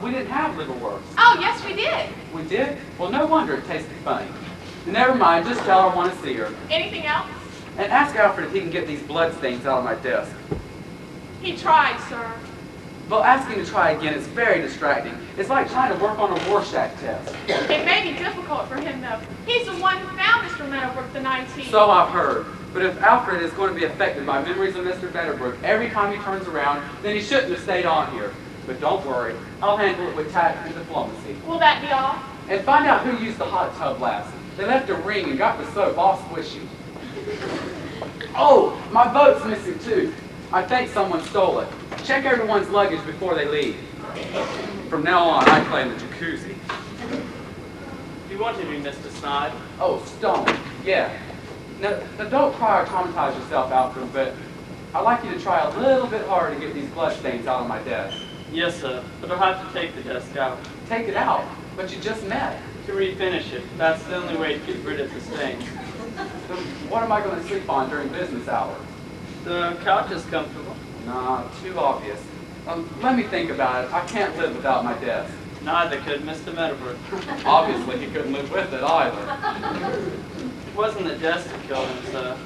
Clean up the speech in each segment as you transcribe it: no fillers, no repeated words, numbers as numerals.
We didn't have liverwurst. Oh, yes, we did. We did? Well, no wonder it tasted funny. Never mind, just tell her I want to see her. Anything else? And ask Alfred if he can get these blood stains out of my desk. He tried, sir. Well, asking to try again is very distracting. It's like trying to work on a Rorschach test. It may be difficult for him, though. He's the one who found Mr. Meadowbrook the night he... So I've heard. But if Alfred is going to be affected by memories of Mr. Meadowbrook every time he turns around, then he shouldn't have stayed on here. But don't worry, I'll handle it with tact and diplomacy. Will that be all? And find out who used the hot tub last. They left a ring and got the soap all squishy. Oh, my boat's missing too. I think someone stole it. Check everyone's luggage before they leave. From now on, I play in the jacuzzi. You wanted me, Mr. Snide? Oh, Stone. Yeah. Now, don't cry or traumatize yourself, Alfred, but I'd like you to try a little bit harder to get these blood stains out of my desk. Yes, sir, but I'll have to take the desk out. Take it out, but you just met. To refinish it, that's the only way to get rid of the stains. So what am I going to sleep on during business hours? The couch is comfortable. Nah, too obvious. Let me think about it. I can't live without my desk. Neither could Mr. Meadowbrook. Obviously, he couldn't live with it either. It wasn't the desk that killed him, sir.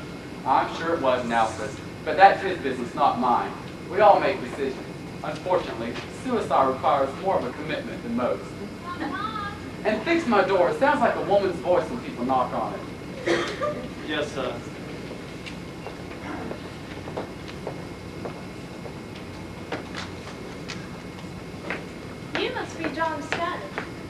I'm sure it wasn't Alfred's, but that's his business, not mine. We all make decisions. Unfortunately, suicide requires more of a commitment than most. And fix my door. It sounds like a woman's voice when people knock on it. Yes, sir. You must be John Stone.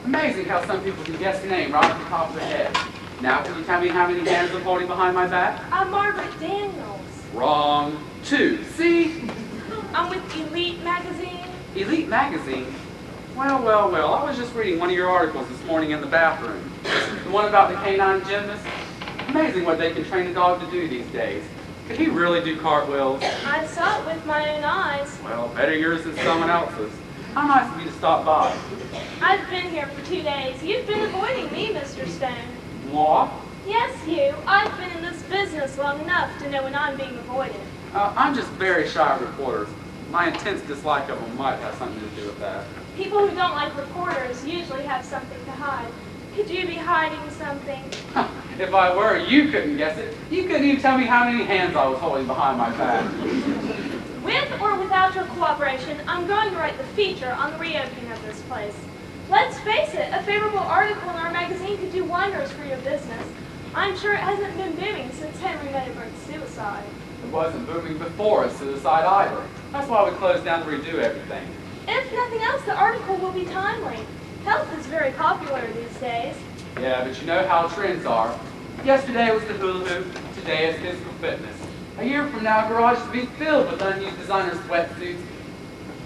Amazing how some people can guess the name right off the top of their head. Now, can you tell me how many hands I'm holding behind my back? I'm Margaret Daniels. Wrong. 2. See? I'm with Elite Magazine. Elite Magazine? Well, I was just reading one of your articles this morning in the bathroom. The one about the canine gymnast. Amazing what they can train a dog to do these days. Could he really do cartwheels? I saw it with my own eyes. Well, better yours than someone else's. How nice of you to stop by. I've been here for 2 days. You've been avoiding me, Mr. Stone. Moi? Yes, you. I've been in this business long enough to know when I'm being avoided. I'm just very shy of reporters. My intense dislike of them might have something to do with that. People who don't like reporters usually have something to hide. Could you be hiding something? If I were, you couldn't guess it. You couldn't even tell me how many hands I was holding behind my back. With or without your cooperation, I'm going to write the feature on the reopening of this place. Let's face it, a favorable article in our magazine could do wonders for your business. I'm sure it hasn't been booming since Henry Meadowbrook's suicide. It wasn't booming before a suicide either. That's why we closed down to redo everything. If nothing else, the article will be timely. Health is very popular these days. Yeah, but you know how trends are. Yesterday was the hula hoop, today is physical fitness. A year from now, garages will be filled with unused designer sweatsuits,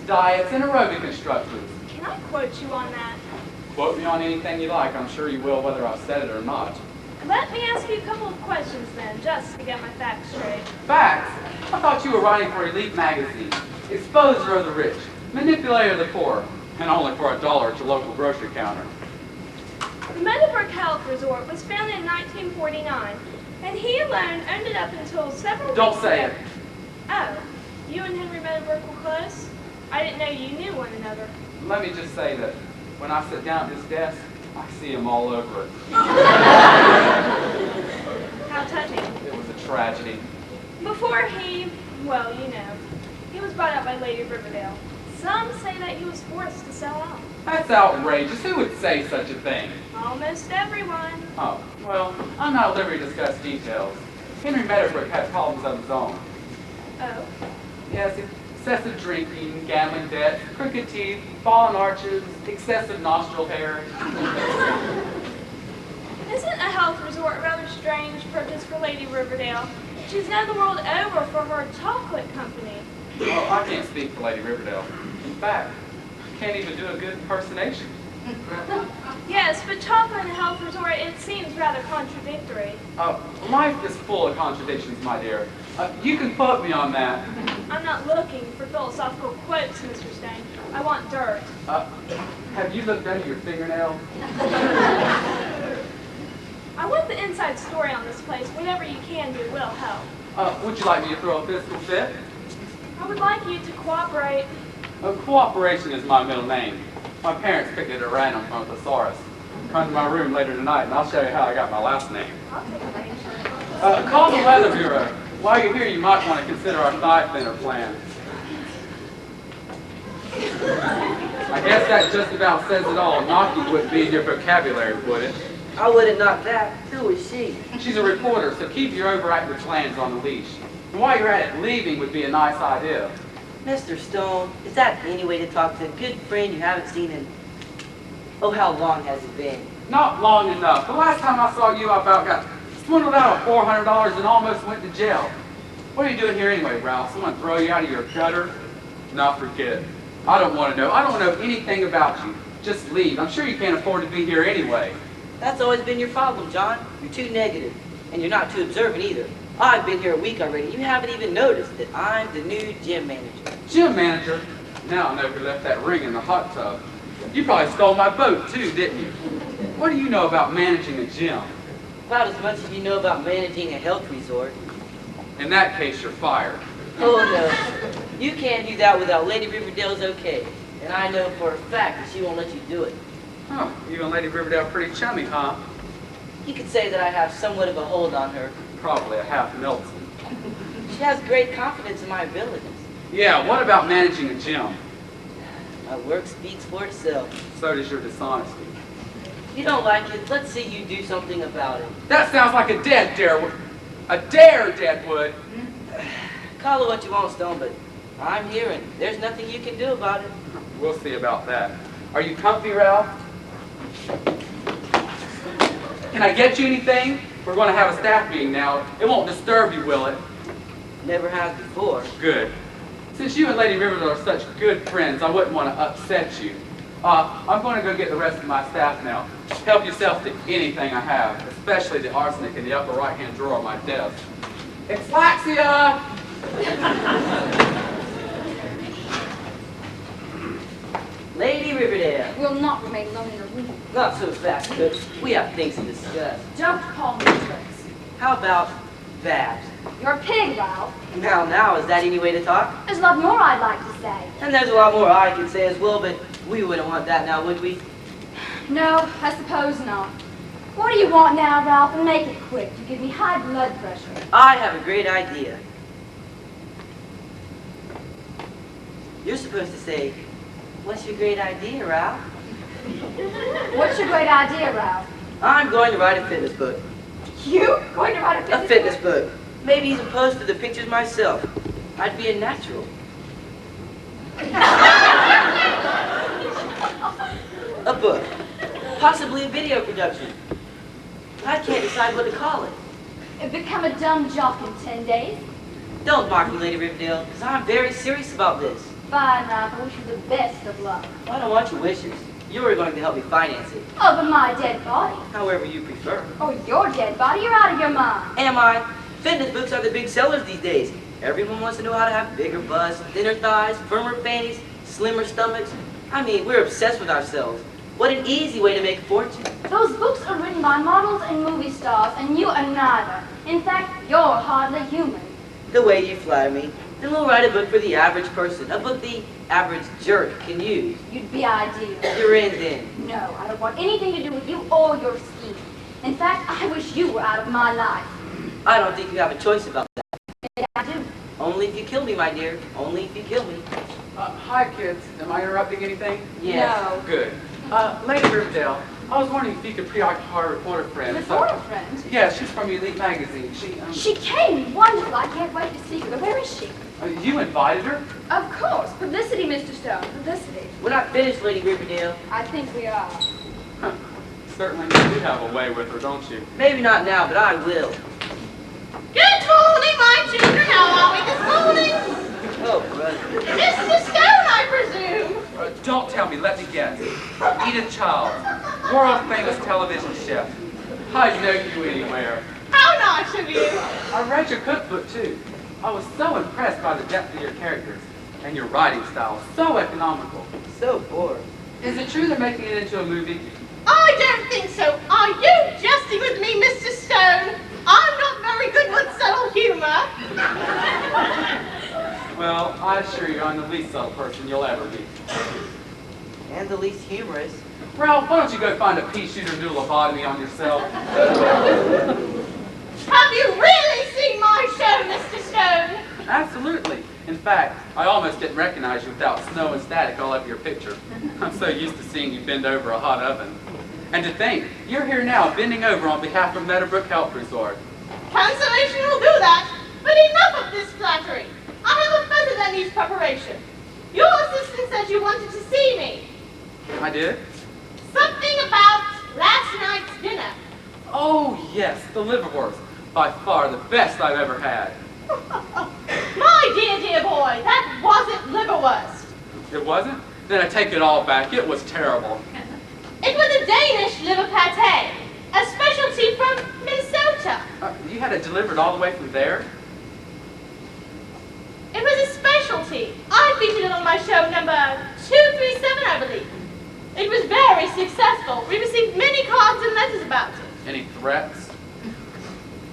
diets, and aerobic instructors. Can I quote you on that? Quote me on anything you like. I'm sure you will, whether I've said it or not. Let me ask you a couple of questions then, just to get my facts straight. Facts? I thought you were writing for Elite Magazine. Exposer of the rich, manipulator of the poor, and only for $1 at your local grocery counter. The Meadowbrook Health Resort was founded in 1949, and he alone owned it up until several Don't weeks say ago. it. Oh, you and Henry Meadowbrook were close? I didn't know you knew one another. Let me just say that when I sit down at this desk, I see him all over it. How touching. It was a tragedy. Before he, well, you know, he was bought out by Lady Riverdale. Some say that he was forced to sell out. That's outrageous. Who would say such a thing? Almost everyone. Oh, well, I'm not at liberty to discuss details. Henry Meadowbrook had problems of his own. Oh. Yes, excessive drinking, gambling debt, crooked teeth, fallen arches, excessive nostril hair. Isn't a health resort a rather strange purchase for Lady Riverdale? She's known the world over for her chocolate company. Well, I can't speak for Lady Riverdale. In fact, I can't even do a good impersonation. Yes, but chocolate and a health resort, it seems rather contradictory. Life is full of contradictions, my dear. You can quote me on that. I'm not looking for philosophical quotes, Mr. Stone. I want dirt. Have you looked under your fingernail? I want the inside story on this place. Whatever you can do will help. Would you like me to throw a physical fit? I would like you to cooperate. Cooperation is my middle name. My parents picked it at random from a thesaurus. Come to my room later tonight and I'll show you how I got my last name. Call the Weather Bureau. While you're here, you might want to consider our thigh thinner plan. I guess that just about says it all. Knocking would be in your vocabulary, would it? I wouldn't knock that. Who is she? She's a reporter, so keep your overactive glands on the leash. And while you're at it, leaving would be a nice idea. Mr. Stone, is that any way to talk to a good friend you haven't seen in... Oh, how long has it been? Not long enough. The last time I saw you, I about got swindled out of $400 and almost went to jail. What are you doing here anyway, Ralph? Someone throw you out of your gutter? No, forget it. I don't want to know. I don't want to know anything about you. Just leave. I'm sure you can't afford to be here anyway. That's always been your problem, John. You're too negative, and you're not too observant either. I've been here a week already. You haven't even noticed that I'm the new gym manager. Gym manager? Now I know who left that ring in the hot tub. You probably stole my boat too, didn't you? What do you know about managing a gym? About as much as you know about managing a health resort. In that case, you're fired. Oh, no. You can't do that without Lady Riverdale's okay. And I know for a fact that she won't let you do it. Oh, you and Lady Riverdale are pretty chummy, huh? You could say that I have somewhat of a hold on her. Probably a half Nelson. She has great confidence in my abilities. Yeah, what about managing a gym? My work speaks for itself. So does your dishonesty. If you don't like it, let's see you do something about it. That sounds like a dare, Deadwood. Call it what you want, Stone, but I'm here and there's nothing you can do about it. We'll see about that. Are you comfy, Ralph? Can I get you anything? We're going to have a staff meeting now. It won't disturb you, will it? Never has before. Good. Since you and Lady Riverdale are such good friends, I wouldn't want to upset you. I'm going to go get the rest of my staff now. Help yourself to anything I have, especially the arsenic in the upper right-hand drawer of my desk. Exlaxia! Lady Riverdale. Will not remain alone in a room. Not so fast, Cook. We have things to discuss. Don't call me tricks. How about that? You're a pig, Ralph. Now, is that any way to talk? There's a lot more I'd like to say. And there's a lot more I could say as well, but we wouldn't want that now, would we? No, I suppose not. What do you want now, Ralph? And make it quick. You give me high blood pressure. I have a great idea. You're supposed to say, what's your great idea, Ralph? What's your great idea, Ralph? I'm going to write a fitness book. You going to write A fitness book. Maybe even post to the pictures myself. I'd be a natural. A book. Possibly a video production. I can't decide what to call it. Become a dumb jock in 10 days? Don't mock me, Lady Riverdale, because I'm very serious about this. Fine, Ralph. I wish you the best of luck. I don't want your wishes. You are going to help me finance it. Over my dead body. However you prefer. Oh, your dead body? You're out of your mind. Am I? Fitness books are the big sellers these days. Everyone wants to know how to have bigger busts, thinner thighs, firmer panties, slimmer stomachs. I mean, we're obsessed with ourselves. What an easy way to make a fortune. Those books are written by models and movie stars, and you are neither. In fact, you're hardly human. The way you flatter me. Then we'll write a book for the average person. A book the average jerk can use. You'd be ideal. You're in then. No, I don't want anything to do with you or your scheme. In fact, I wish you were out of my life. I don't think you have a choice about that. Yeah, I do. Only if you kill me, my dear. Only if you kill me. Hi, kids. Am I interrupting anything? Yes. No. Good. Lady Riverdale, I was wondering if you could preoccupy a reporter friend. Reporter friend? Yeah, she's from Elite Magazine. She came. Wonderful. I can't wait to see her. Where is she? You invited her? Of course. Publicity, Mr. Stone. Publicity. We're not finished, Lady Riverdale. I think we are. Certainly you do have a way with her, don't you? Maybe not now, but I will. Good morning, my children. How are we this morning? Oh, brother. Mr. Stone, I presume. Don't tell me, let me guess. Edith Child, world-famous television chef. I'd know you anywhere. How nice of you. I read your cookbook, too. I was so impressed by the depth of your characters and your writing style. So economical. So bored. Is it true they're making it into a movie? I don't think so. Are you jesting with me, Mr. Stone? I'm not very good with subtle humor. Well, I assure you I'm the least subtle person you'll ever meet. And the least humorous. Ralph, why don't you go find a pea shooter and do a lobotomy on yourself? Have you really seen my show, Mr. Stone? Absolutely. In fact, I almost didn't recognize you without snow and static all over your picture. I'm so used to seeing you bend over a hot oven. And to think, you're here now bending over on behalf of Meadowbrook Health Resort. Cancellation will do that. But enough of this flattery. I have a better than needs preparation. Your assistant said you wanted to see me. I did? Something about last night's dinner. Oh, yes, the liverwurst. By far the best I've ever had. My dear boy, that wasn't liverwurst. It wasn't? Then I take it all back. It was terrible. It was a Danish liver pate, a specialty from Minnesota. You had it delivered all the way from there? It was a specialty. I featured it on my show number 237, I believe. It was very successful. We received many cards and letters about it. Any threats?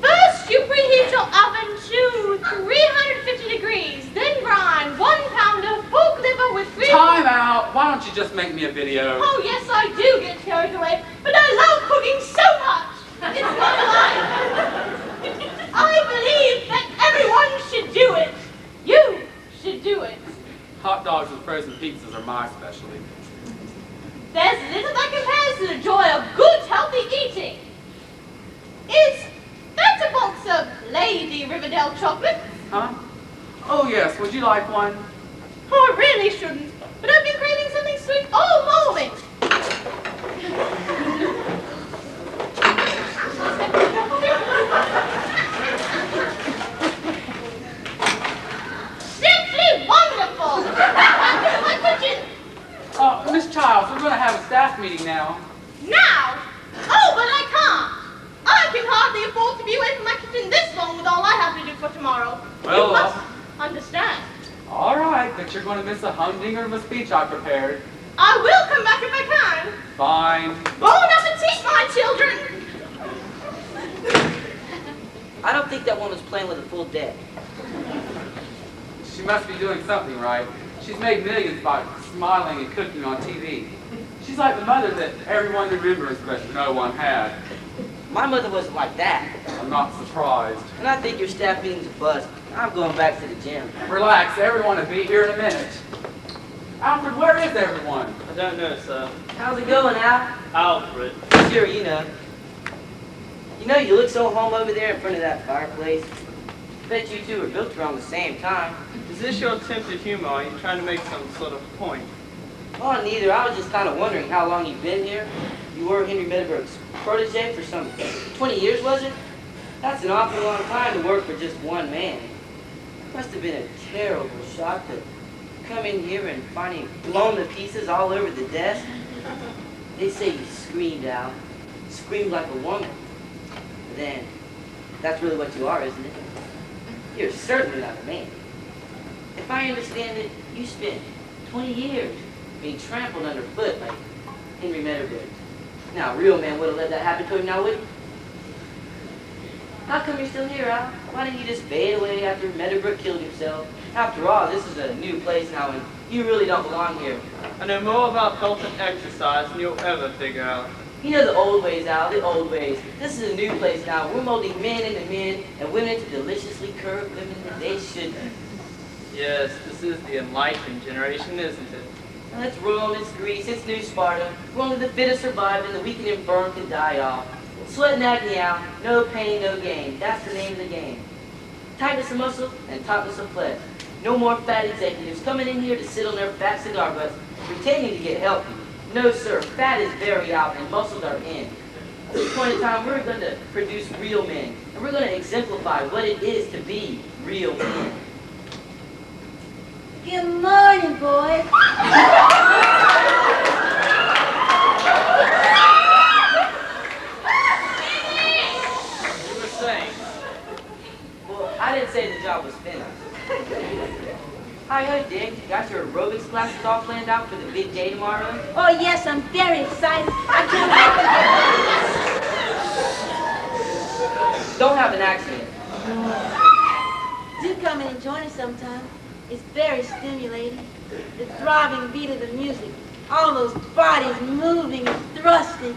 First, you preheat your oven to 350 degrees, then grind 1 pound of pork liver with 3... Time out! Why don't you just make me a video? Oh, yes, I do get carried away, but I love cooking so much. It's my life. I believe that everyone should do it. You should do it. Hot dogs and frozen pizzas are my specialty. There's little that compares to the joy of good, healthy eating. Is that a box of Lady Riverdale chocolate? Huh? Oh, yes. Would you like one? Oh, I really shouldn't, but I've been craving something sweet all morning. Simply wonderful! My kitchen! Miss Childs, we're going to have a staff meeting now. Now? Oh, but I can't! I can hardly afford to be away from my kitchen this long with all I have to do for tomorrow. Well, you must understand. All right, but you're going to miss a humdinger of a speech I prepared. I will come back if I can. Fine. Bon appetit, my children! I don't think that woman's playing with a full deck. She must be doing something right. She's made millions by smiling and cooking on TV. She's like the mother that everyone remembers but no one had. My mother wasn't like that. I'm not surprised. And I think your staff meeting's a bust. I'm going back to the gym. Relax, everyone will be here in a minute. Alfred, where is everyone? I don't know, sir. How's it going, Al? Alfred. Sure, you know. You know, you look so home over there in front of that fireplace. Bet you two were built around the same time. Is this your attempt at humor? Are you trying to make some sort of point? Oh, neither. I was just kind of wondering how long you've been here. You were Henry Meadowbrook's protege for some 20 years, was it? That's an awful long time to work for just one man. It must have been a terrible shock to come in here and find him blown to pieces all over the desk. They say you screamed out. Screamed like a woman. But then, that's really what you are, isn't it? You're certainly not a man. If I understand it, you spent 20 years being trampled underfoot like Henry Meadowbrook. Now, a real man would have let that happen to him now, wouldn't he? How come you're still here, Al? Why didn't you just fade away after Meadowbrook killed himself? After all, this is a new place now, and you really don't belong here. I know more about health and exercise than you'll ever figure out. You know the old ways, Al, the old ways. This is a new place now. We're molding men into men, and women into deliciously curved women that they shouldn't. Yes, this is the enlightened generation, isn't it? Now, it's Rome, it's Greece, it's New Sparta. Where only the fittest survive and the weak and infirm can die off. Sweat and agony out, no pain, no gain. That's the name of the game. Tightness of muscle and tautness of flesh. No more fat executives coming in here to sit on their fat cigar butts, pretending to get healthy. No, sir, fat is very out and muscles are in. At this point in time, we're going to produce real men, and we're going to exemplify what it is to be real men. Good morning, boys. You were saying? Well, I didn't say the job was finished. Hi, Dick. You got your aerobics classes all planned out for the big day tomorrow? Oh, yes, I'm very excited. I can't wait Don't have an accident. to do come in and join us sometime. It's very stimulating. The throbbing beat of the music, All those bodies moving and thrusting.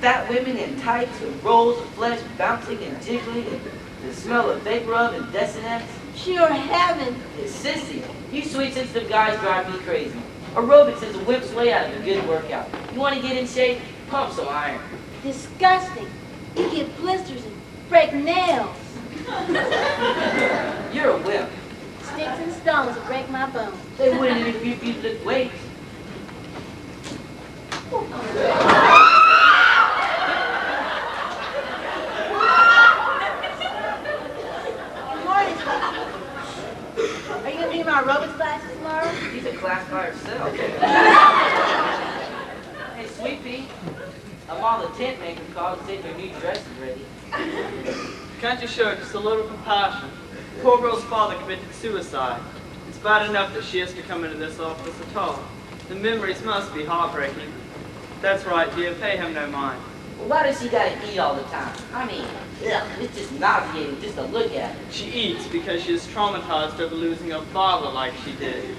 Fat women in tights with rolls of flesh bouncing and jiggling, and the smell of vapor of and Desinex. Pure heaven. Sissy, you sweet sensitive guys drive me crazy. Aerobics is a whip's way out of a good workout. You want to get in shape? Pump some iron. Disgusting. You get blisters and break nails. You're a wimp. Sticks and stones will break my bones. They wouldn't if you lift weights. Good morning, Sweetie. Are you going to be in my aerobics classes tomorrow? She's a class by herself. Hey, Sweet Pea. I'm all the tent makers called to say their new dress is ready. Can't you show just a little compassion? The poor girl's father committed suicide. It's bad enough that she has to come into this office at all. The memories must be heartbreaking. That's right, dear, pay him no mind. Well, why does she gotta eat all the time? I mean, ugh, it's just nauseating just to look at her. She eats because she is traumatized over losing her father like she did.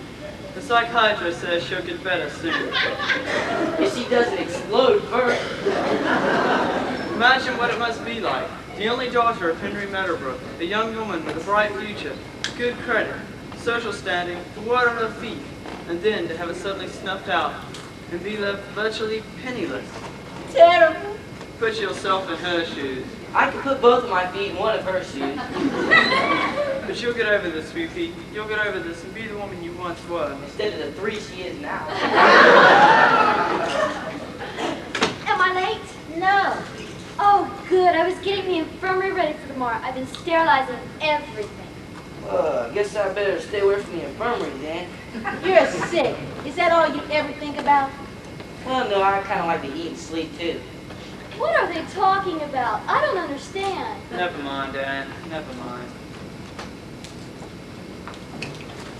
The psychiatrist says she'll get better soon. If she doesn't explode first. Imagine what it must be like. The only daughter of Henry Meadowbrook, a young woman with a bright future, good credit, social standing, the water at her feet, and then to have it suddenly snuffed out and be left virtually penniless. Terrible. Put yourself in her shoes. I could put both of my feet in one of her shoes. But you'll get over this, Sweet Pea. You'll get over this and be the woman you once were. Instead of the 3 she is now. Am I late? No. Oh, good. I was getting the infirmary ready for tomorrow. I've been sterilizing everything. I guess I better stay away from the infirmary then. You're sick. Is that all you ever think about? Well, no, I kind of like to eat and sleep too. What are they talking about? I don't understand. Never mind, Dan. Never mind.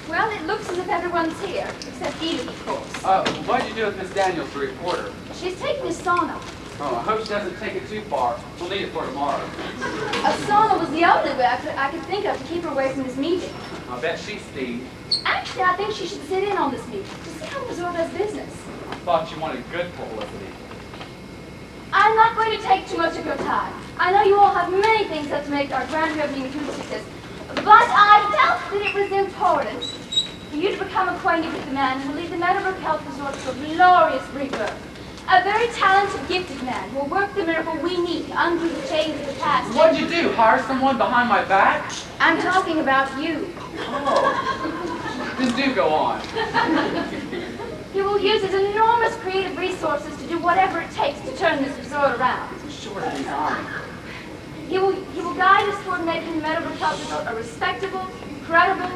Well, it looks as if everyone's here, except Edith, of course. What did you do with Miss Daniels, the reporter? She's taking a sauna. Oh, I hope she doesn't take it too far. We'll need it for tomorrow. A sauna was the only way I could think of to keep her away from this meeting. I bet she's steamed. Actually, I think she should sit in on this meeting to see how the resort does business. I thought you wanted good publicity. I'm not going to take too much of your time. I know you all have many things left to make our grand reopening a huge success, but I felt that it was important for you to become acquainted with the man who will lead the Meadowbrook Health Resort to a glorious rebirth. A very talented, gifted man who will work the miracle we need to undo the chains of the past. What'd you do? Hire someone behind my back? I'm talking about you. Oh. Then do go on. He will use his enormous creative resources to do whatever it takes to turn this resort around. Short of design. He will guide us toward making the Meadowbrook Health Resort a respectable, credible,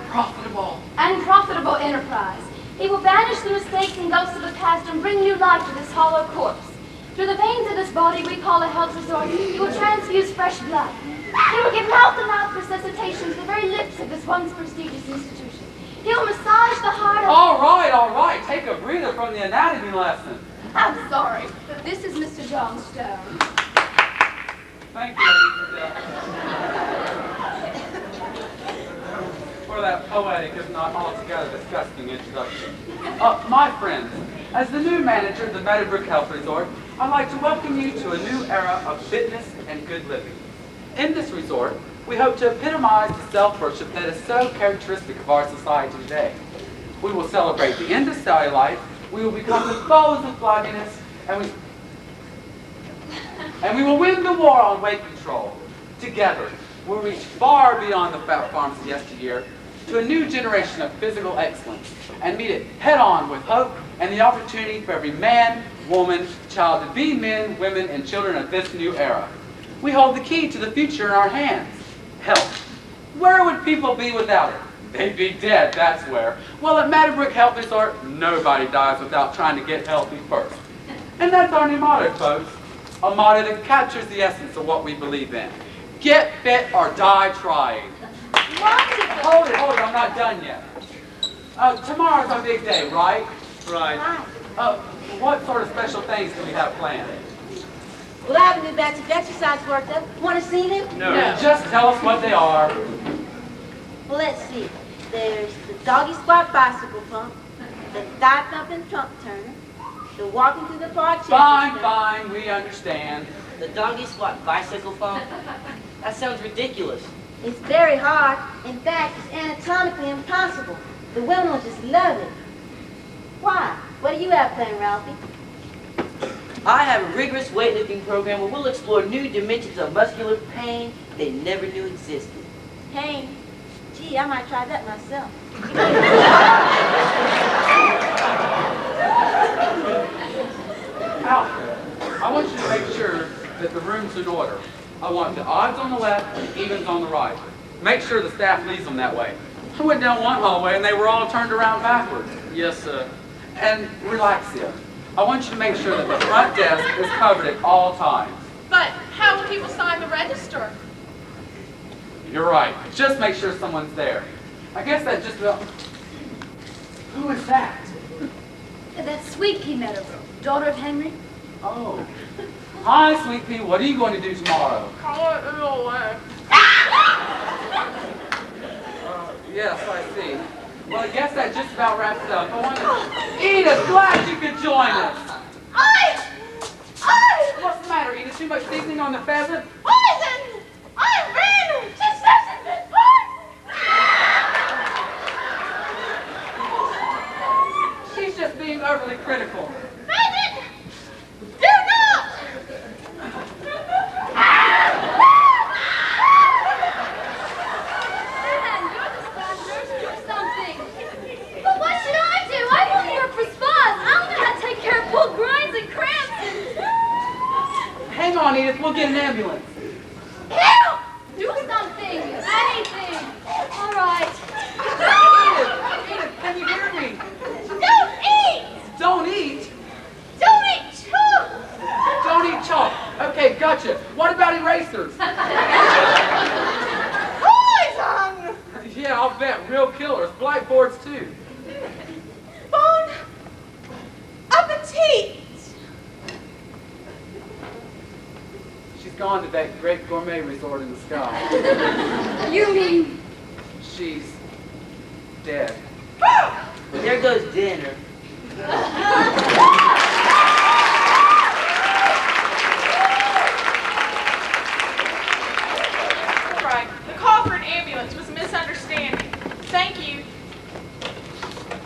and profitable enterprise. He will banish the mistakes and ghosts of the past and bring new life to this hollow corpse. Through the veins of this body we call a health resort, he will transfuse fresh blood. He will give mouth-to-mouth resuscitation to the very lips of this once prestigious institution. He will massage the heart of... All right. Take a breather from the anatomy lesson. I'm sorry, but this is Mr. John Stone. Thank you for that poetic, if not altogether disgusting introduction. My friends, as the new manager of the Meadowbrook Health Resort, I'd like to welcome you to a new era of fitness and good living. In this resort, we hope to epitomize the self-worship that is so characteristic of our society today. We will celebrate the end of cellulite, we will become the foes of flabiness, and we will win the war on weight control. Together, we'll reach far beyond the fat farms of yesteryear to a new generation of physical excellence and meet it head-on with hope and the opportunity for every man, woman, child to be men, women, and children of this new era. We hold the key to the future in our hands. Health. Where would people be without it? They'd be dead, that's where. Well, at Meadowbrook Health Resort, nobody dies without trying to get healthy first. And that's our new motto, folks. A motto that captures the essence of what we believe in. Get fit or die trying. Hold it, I'm not done yet. Tomorrow's our big day, right? Right. What sort of special things do we have planned? Well, I have a new batch of exercise worked up. Want to see them? No. Just tell us what they are. Well, let's see. There's the doggy squat bicycle pump, the thigh-thumping trunk turner, the walking through the park chest. Fine, we understand. The doggy squat bicycle phone? That sounds ridiculous. It's very hard. In fact, it's anatomically impossible. The women will just love it. Why? What do you have planned, Ralphie? I have a rigorous weightlifting program where we'll explore new dimensions of muscular pain they never knew existed. Pain. Gee, I might try that myself. Alfred, I want you to make sure that the room's in order. I want the odds on the left and evens on the right. Make sure the staff leads them that way. I went down one hallway and they were all turned around backwards. Yes, sir. And relax here. I want you to make sure that the front desk is covered at all times. But how will people sign the register? You're right. Just make sure someone's there. I guess that just about... Who is that? That's Sweet Pea Meadowbrook, daughter of Henry. Oh. Hi, Sweet Pea. What are you going to do tomorrow? I want to go away. Yes, I see. Well, I guess that just about wraps it up. I want to... Edith, glad you could join us. What's the matter, Edith? Too much seasoning on the pheasant? Poison! I've been suspected poison! She's just being overly critical. Pheasant! Do not! Do something. But what should I do? I'm only here for spas. I don't know how to take care of pulled groins and cramps. Hang on, Edith. We'll get an ambulance. Help! Do something. Anything. All right. Edith, can you hear me? Don't eat! Don't eat. Don't eat chalk! Don't eat chalk. Okay, gotcha. What about erasers? Poison! Yeah, I'll bet. Real killers. Blackboards, too. Bon appetit! She's gone to that great gourmet resort in the sky. You mean She's dead. There goes dinner. Right. The call for an ambulance was a misunderstanding. Thank you.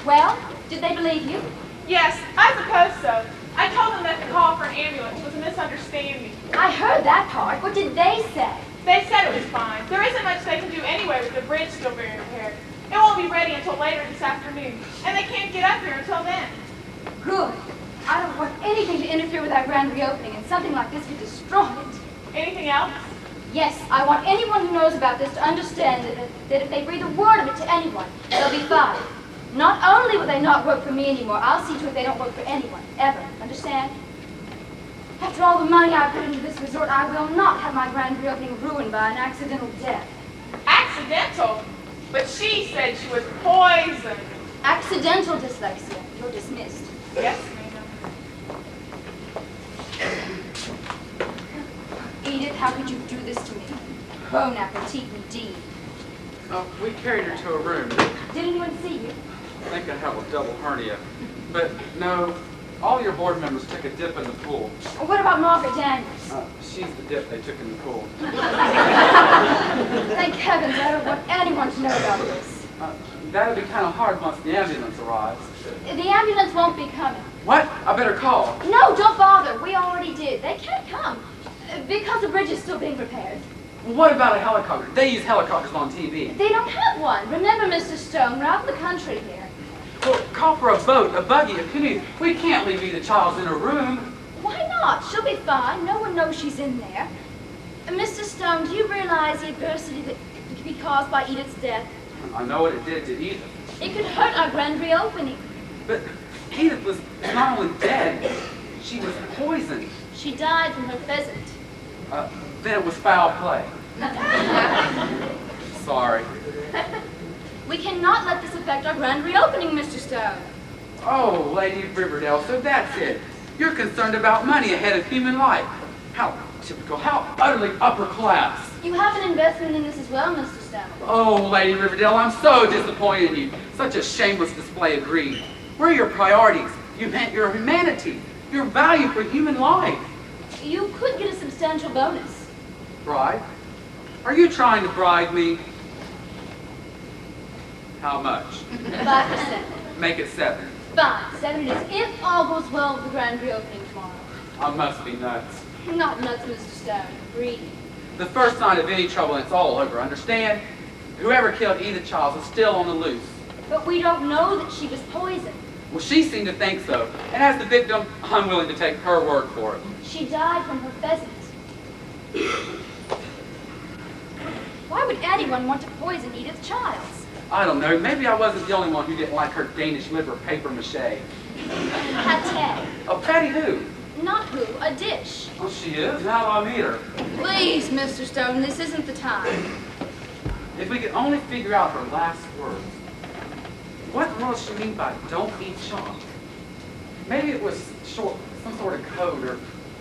well? Did they believe you? Yes, I suppose so. I told them that the call for an ambulance was a misunderstanding. I heard that part. What did they say? They said it was fine. There isn't much they can do anyway with the bridge still being repaired. It won't be ready until later this afternoon, and they can't get up here until then. Good. I don't want anything to interfere with our grand reopening, and something like this could destroy it. Anything else? Yes, I want anyone who knows about this to understand that if they breathe a word of it to anyone, they'll be fired. Not only will they not work for me anymore, I'll see to it they don't work for anyone, ever. Understand? After all the money I put into this resort, I will not have my grand reopening ruined by an accidental death. Accidental? But she said she was poisoned. Accidental dyslexia. You're dismissed. Yes, ma'am. Edith, how could you do this to me? Bon appetit indeed. We carried her to a room. Did anyone see you? I think I have a double hernia. But no, all your board members took a dip in the pool. Or what about Margaret Daniels? She's the dip they took in the pool. Thank heavens, I don't want anyone to know about this. That'll be kind of hard once the ambulance arrives. The ambulance won't be coming. What? I better call. No, don't bother. We already did. They can't come. Because the bridge is still being repaired. What about a helicopter? They use helicopters on TV. They don't have one. Remember, Mr. Stone, we're out in the country here. Well, call for a boat, a buggy, a canoe. We can't leave Edith Childs in her room. Why not? She'll be fine. No one knows she's in there. Mr. Stone, do you realize the adversity that could be caused by Edith's death? I know what it did to Edith. It could hurt our grand reopening. But Edith was not only dead, she was poisoned. She died from her pheasant. Then it was foul play. Sorry. We cannot let this affect our grand reopening, Mr. Stone. Oh, Lady of Riverdale, so that's it. You're concerned about money ahead of human life. How typical, how utterly upper class. You have an investment in this as well, Mr. Stone. Oh, Lady Riverdale, I'm so disappointed in you. Such a shameless display of greed. Where are your priorities? Your humanity, your value for human life. You could get a substantial bonus. Bribe? Are you trying to bribe me? How much? 5%. Make it 7. Fine, 7 it is, if all goes well with the grand reopening tomorrow. I must be nuts. Not nuts, Mr. Stone. Greedy. The first sign of any trouble and it's all over, understand? Whoever killed Edith Childs is still on the loose. But we don't know that she was poisoned. Well, she seemed to think so. And as the victim, I'm willing to take her word for it. She died from her pheasant. Why would anyone want to poison Edith Childs? I don't know. Maybe I wasn't the only one who didn't like her Danish liver paper mache. Pate. Oh, Patty who? Not who, a dish. Oh, she is? How do I meet her? Please, Mr. Stone, this isn't the time. If we could only figure out her last words. What in the world does she mean by don't eat chalk? Maybe it was short, some sort of code, or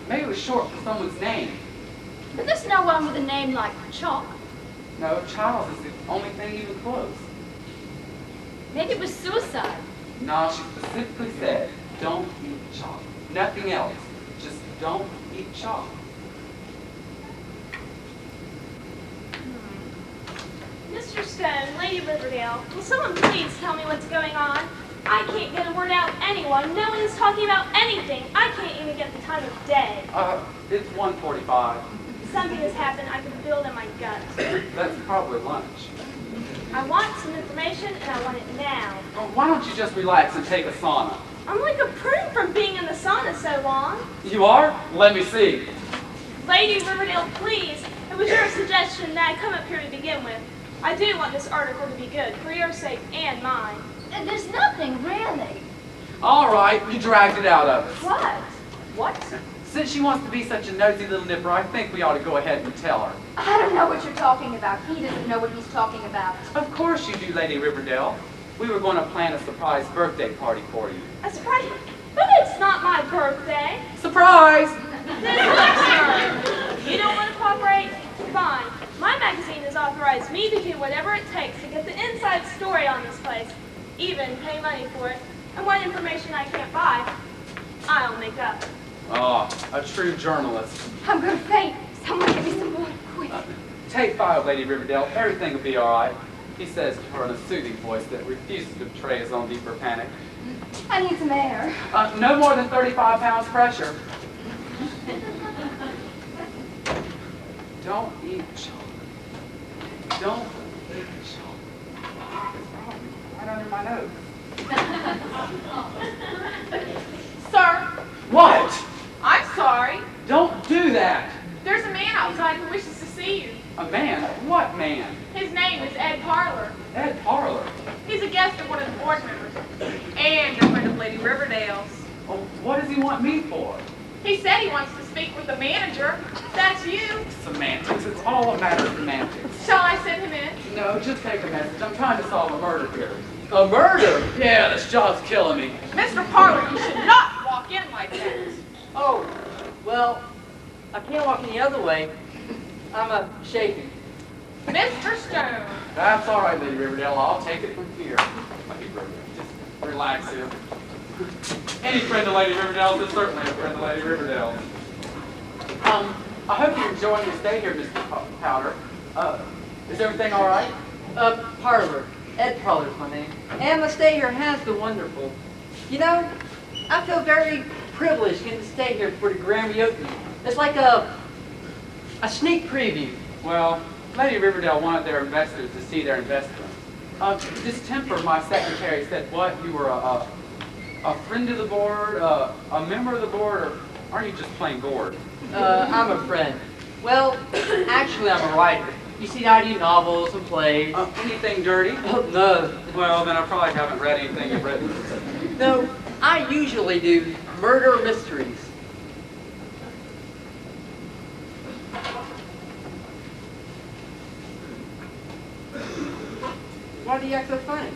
maybe it was short for someone's name. But there's no one with a name like Chalk. No, Childs is the only thing even close. Maybe it was suicide. No, she specifically said, don't eat chalk. Nothing else. Just don't eat chalk. Mr. Stone, Lady Riverdale, will someone please tell me what's going on? I can't get a word out of anyone. No one is talking about anything. I can't even get the time of day. It's 1:45. Something has happened. I can feel it in my gut. That's probably lunch. I want some information, and I want it now. Well, why don't you just relax and take a sauna? I'm like a prune from being in the sauna so long. You are? Let me see. Lady Riverdale, please. It was your suggestion that I come up here to begin with. I do want this article to be good, for your sake and mine. There's nothing, really. All right, you dragged it out of us. What? What? Since she wants to be such a nosy little nipper, I think we ought to go ahead and tell her. I don't know what you're talking about. He doesn't know what he's talking about. Of course you do, Lady Riverdale. We were going to plan a surprise birthday party for you. A surprise? But it's not my birthday. Surprise! This absurd. You don't want to cooperate? Fine. My magazine has authorized me to do whatever it takes to get the inside story on this place, even pay money for it. And what information I can't buy, I'll make up. Oh, a true journalist. I'm going to faint. Someone give me some water, quick. Take 5, Lady Riverdale. Everything will be all right. He says to her in a soothing voice that refuses to betray his own deeper panic. I need some air. No more than 35 pounds pressure. Don't eat chalk. Don't eat chalk. Right under my nose. Sir, What? I'm sorry. Don't do that. There's a man outside who wishes to see you. A man? What man? His name is Ed Parlor. Ed Parlor. He's a guest of one of the board members. And a friend of Lady Riverdale's. Oh, what does he want me for? He said he wants to speak with the manager. That's you. Semantics. It's all a matter of semantics. Shall I send him in? No, just take a message. I'm trying to solve a murder here. A murder? Yeah, this job's killing me. Mr. Parlor, you should not walk in like that. Oh, well, I can't walk any other way. I'm shaking. Mr. Stone. That's all right, Lady Riverdale. I'll take it from here. Lady Riverdale, just relax here. Any friend of Lady Riverdale's is certainly a friend of Lady Riverdale's. I hope you're enjoying your stay here, Mr. Powder. Is everything all right? Parlor. Ed Parlor's my name. And my stay here has been wonderful. You know, I feel very privileged getting to stay here for the grand reopening. It's like a sneak preview. Well, Lady Riverdale wanted their investors to see their investment. Distemper, my secretary, said what? You were a friend of the board, a member of the board, or aren't you just plain bored? I'm a friend. Well, actually I'm a writer. You see, I do novels and plays. Anything dirty? Oh, no. Well, then I probably haven't read anything you've written. No, I usually do murder mysteries. Why do you act so funny?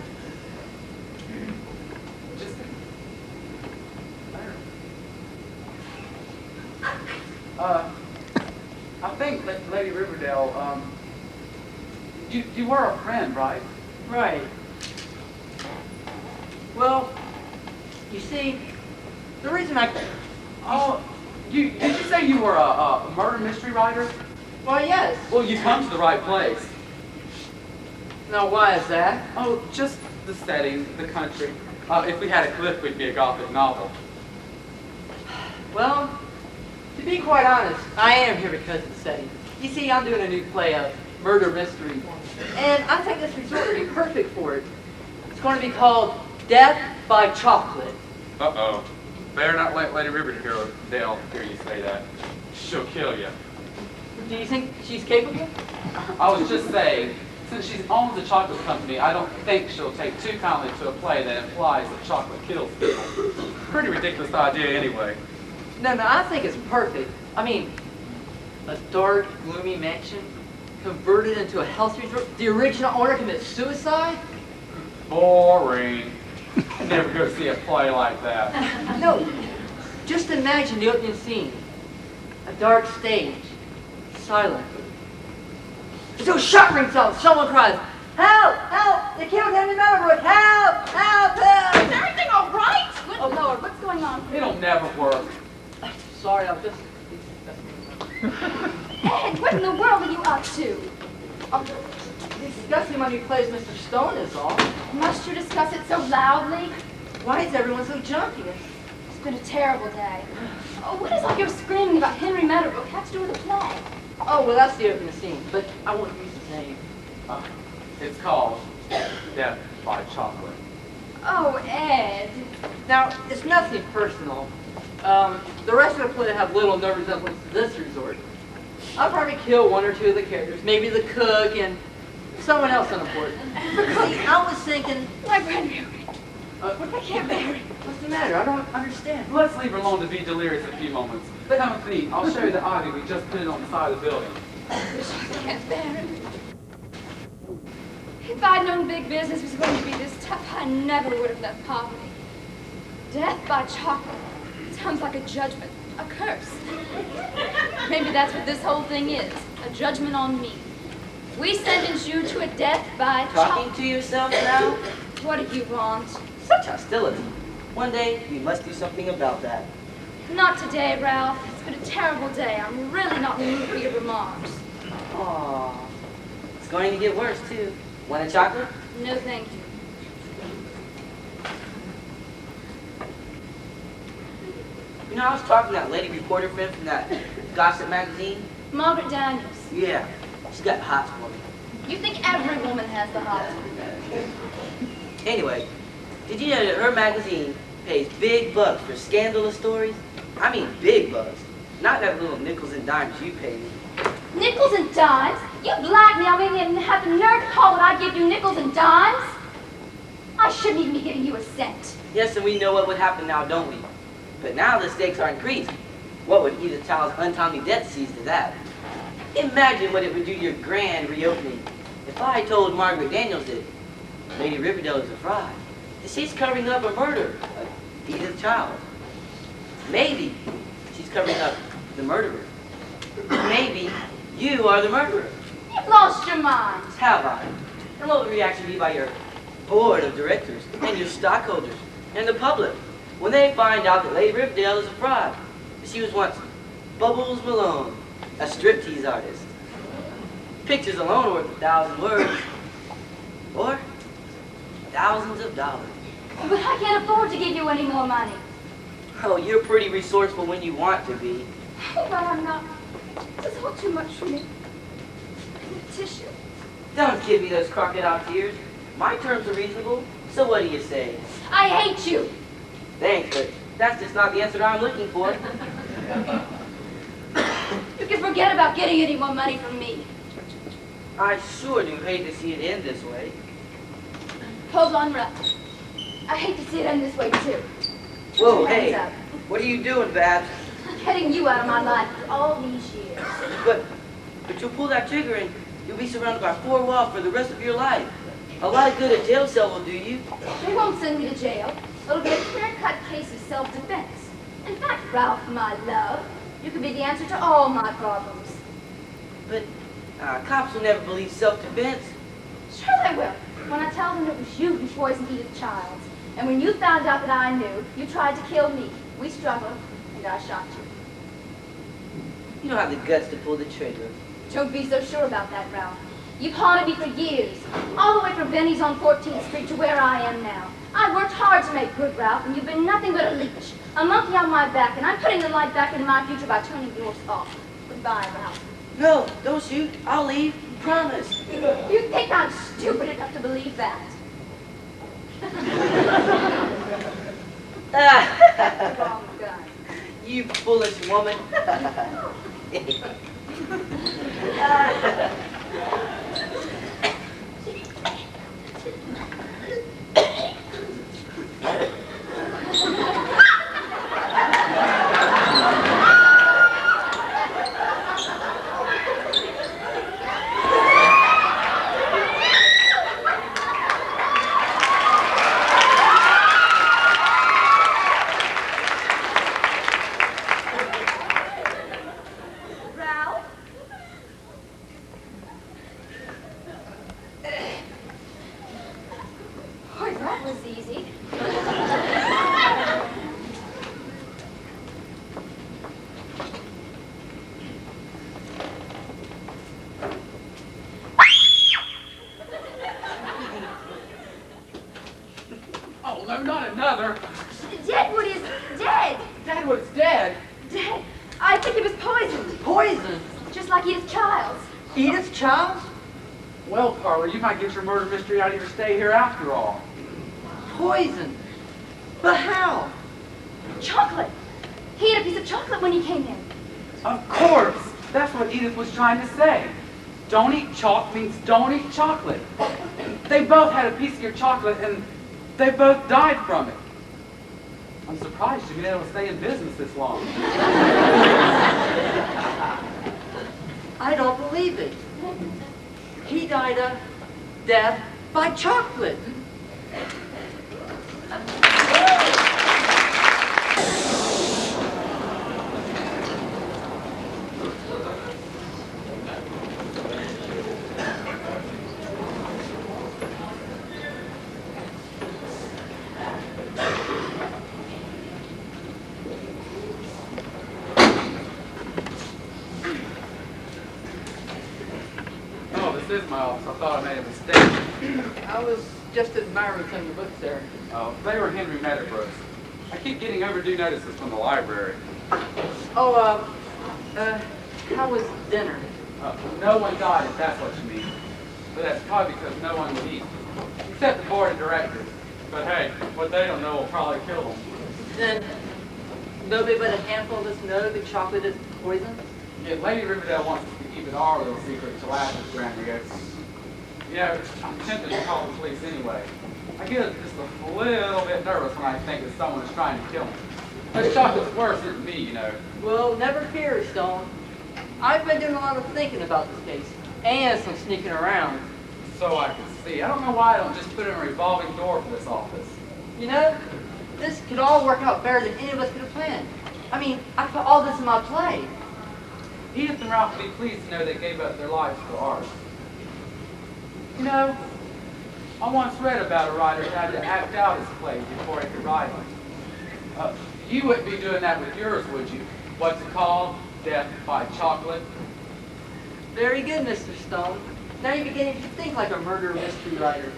Just I think, Lady Riverdale, you were a friend, right? Right. Well, You see, the reason I... Oh, did you say you were a murder mystery writer? Why, yes. Well, you come to the right place. Now, why is that? Oh, just the setting, the country. If we had a cliff, we'd be a Gothic novel. Well, to be quite honest, I am here because of the setting. You see, I'm doing a new play of murder mystery, and I think this resort would be perfect for it. It's going to be called Death by Chocolate. Uh-oh. Better not let Lady Riverdale hear you say that. She'll kill you. Do you think she's capable? I was just saying, since she owns a chocolate company, I don't think she'll take too kindly to a play that implies that chocolate kills people. Pretty ridiculous idea anyway. No, I think it's perfect. I mean, a dark, gloomy mansion converted into a health resort. The original owner commits suicide? Boring. Never go see a play like that. No, just imagine the opening scene. A dark stage, silent. So a shot rings out, someone cries, "Help! Help! They killed Henry Meadowbrook! Help! Help! Help!" Is everything all right? Good Lord, what's going on? It'll never work. Sorry, I'm just... Ed, what in the world are you up to? I'm discussing my new play as Mr. Stone is all. Must you discuss it so loudly? Why is everyone so jumpy? It's been a terrible day. Oh, what is all your screaming about Henry Meadowbrook have to do with the play? Oh, well, that's the opening scene, but I won't use his name. It's called Death by Chocolate. Oh, Ed. Now, it's nothing personal. The rest of the play have little no resemblance to this resort. I'll probably kill one or two of the characters, maybe the cook and someone else unimportant. See, I was thinking... My grandmother. I can't bear it. What's the matter? I don't understand. Let's leave her alone to be delirious a few moments. But come with me. I'll show you the ivy we just planted on the side of the building. I can't bear it. If I'd known big business was going to be this tough, I never would have left poverty. Death by chocolate. Sounds like a judgment, a curse. Maybe that's what this whole thing is, a judgment on me. We sentence you to a death by chocolate. Talking to yourself now? What do you want? Such hostility. One day, we must do something about that. Not today, Ralph. It's been a terrible day. I'm really not in the mood for your remarks. Aww. It's going to get worse, too. Want a chocolate? No, thank you. You know, I was talking to that lady reporter friend from that gossip magazine. Margaret Daniels. Yeah, she's got hots for me. You think every woman has the hots? Anyway, did you know that her magazine pays big bucks for scandalous stories? I mean big bucks. Not that little nickels and dimes you pay me. Nickels and dimes? You blackmail me and have the nerve to call what I give you nickels and dimes? I shouldn't even be giving you a cent. Yes, and we know what would happen now, don't we? But now the stakes are increased. What would either child's untimely death cease to that? Imagine what it would do to your grand reopening if I told Margaret Daniels that Lady Riverdale is a fraud, that she's covering up a murder of Edith Child. Maybe she's covering up the murderer. Maybe you are the murderer. You've lost your mind. Have I? And what would the reaction be by your board of directors and your stockholders and the public when they find out that Lady Riverdale is a fraud? That she was once Bubbles Malone, a striptease artist. Pictures alone are worth 1,000 words. Or thousands of dollars. But I can't afford to give you any more money. Oh, you're pretty resourceful when you want to be. But I'm not. This is all too much for me. Tissue. Don't give me those crocodile tears. My terms are reasonable, so what do you say? I hate you. Thanks, but that's just not the answer I'm looking for. You can forget about getting any more money from me. I sure do hate to see it end this way. Hold on, Ralph. I hate to see it end this way, too. Whoa, Put your hands hey, up. what are you doing, Babs? I'm getting you out of my life for all these years. But you'll pull that trigger and you'll be surrounded by 4 walls for the rest of your life. A lot of good a jail cell will do you. They won't send me to jail. It'll be a clear-cut case of self-defense. In fact, Ralph, my love, you could be the answer to all my problems. But cops will never believe self-defense. Sure they will. When I tell them it was you who poisoned Edith Childs. And when you found out that I knew, you tried to kill me. We struggled, and I shot you. You don't have the guts to pull the trigger. Don't be so sure about that, Ralph. You've haunted me for years, all the way from Benny's on 14th Street to where I am now. I worked hard to make good, Ralph, and you've been nothing but a leech, a monkey on my back, and I'm putting the light back in my future by turning yours off. Goodbye, Ralph. No, don't shoot. I'll leave. Promise. You think I'm stupid enough to believe that? Wrong gun. You foolish woman. Ralph? Oh, that was easy. Oh, no, not another. Deadwood is dead. Deadwood's dead. Dead. I think he was poisoned, Poison? just like Edith Childs. Edith Childs? Well, Carla, you might get your murder mystery out of your stay here after all. Poison? But how? Chocolate. He had a piece of chocolate when he came in. Of course. That's what Edith was trying to say. Don't eat chalk means don't eat chocolate. They both had a piece of your chocolate and they both died from it. I'm surprised you've been able to stay in business this long. I don't believe it. He died of death by chocolate. Oh, this is my office. I thought I made a mistake. I was just admiring some of the books there. Oh, they were Henry Meadowbrook's. I keep getting overdue notices from the library. Oh, how was dinner? No one died, if that's what you mean. But that's probably because no one would eat. Except the board of directors. But hey, what they don't know will probably kill them. Then nobody but a handful of us know that chocolate is poison? Yeah, Lady Riverdale wants us to keep it our little secret until after Grand Rio. You know, I'm tempted to call the police anyway. I get just a little bit nervous when I think that someone is trying to kill me. But chocolate's worse than me, you know. Well, never fear, Stone. I've been doing a lot of thinking about this case, and some sneaking around. So I can see. I don't know why I don't just put in a revolving door for this office. You know, this could all work out better than any of us could have planned. I mean, I put all this in my play. Edith and Ralph would be pleased to know they gave up their lives for art. You know, I once read about a writer who had to act out his plays before he could write them. You wouldn't be doing that with yours, would you? What's it called? Death by chocolate? Very good, Mr. Stone. Now you're beginning to think like a murder mystery writer.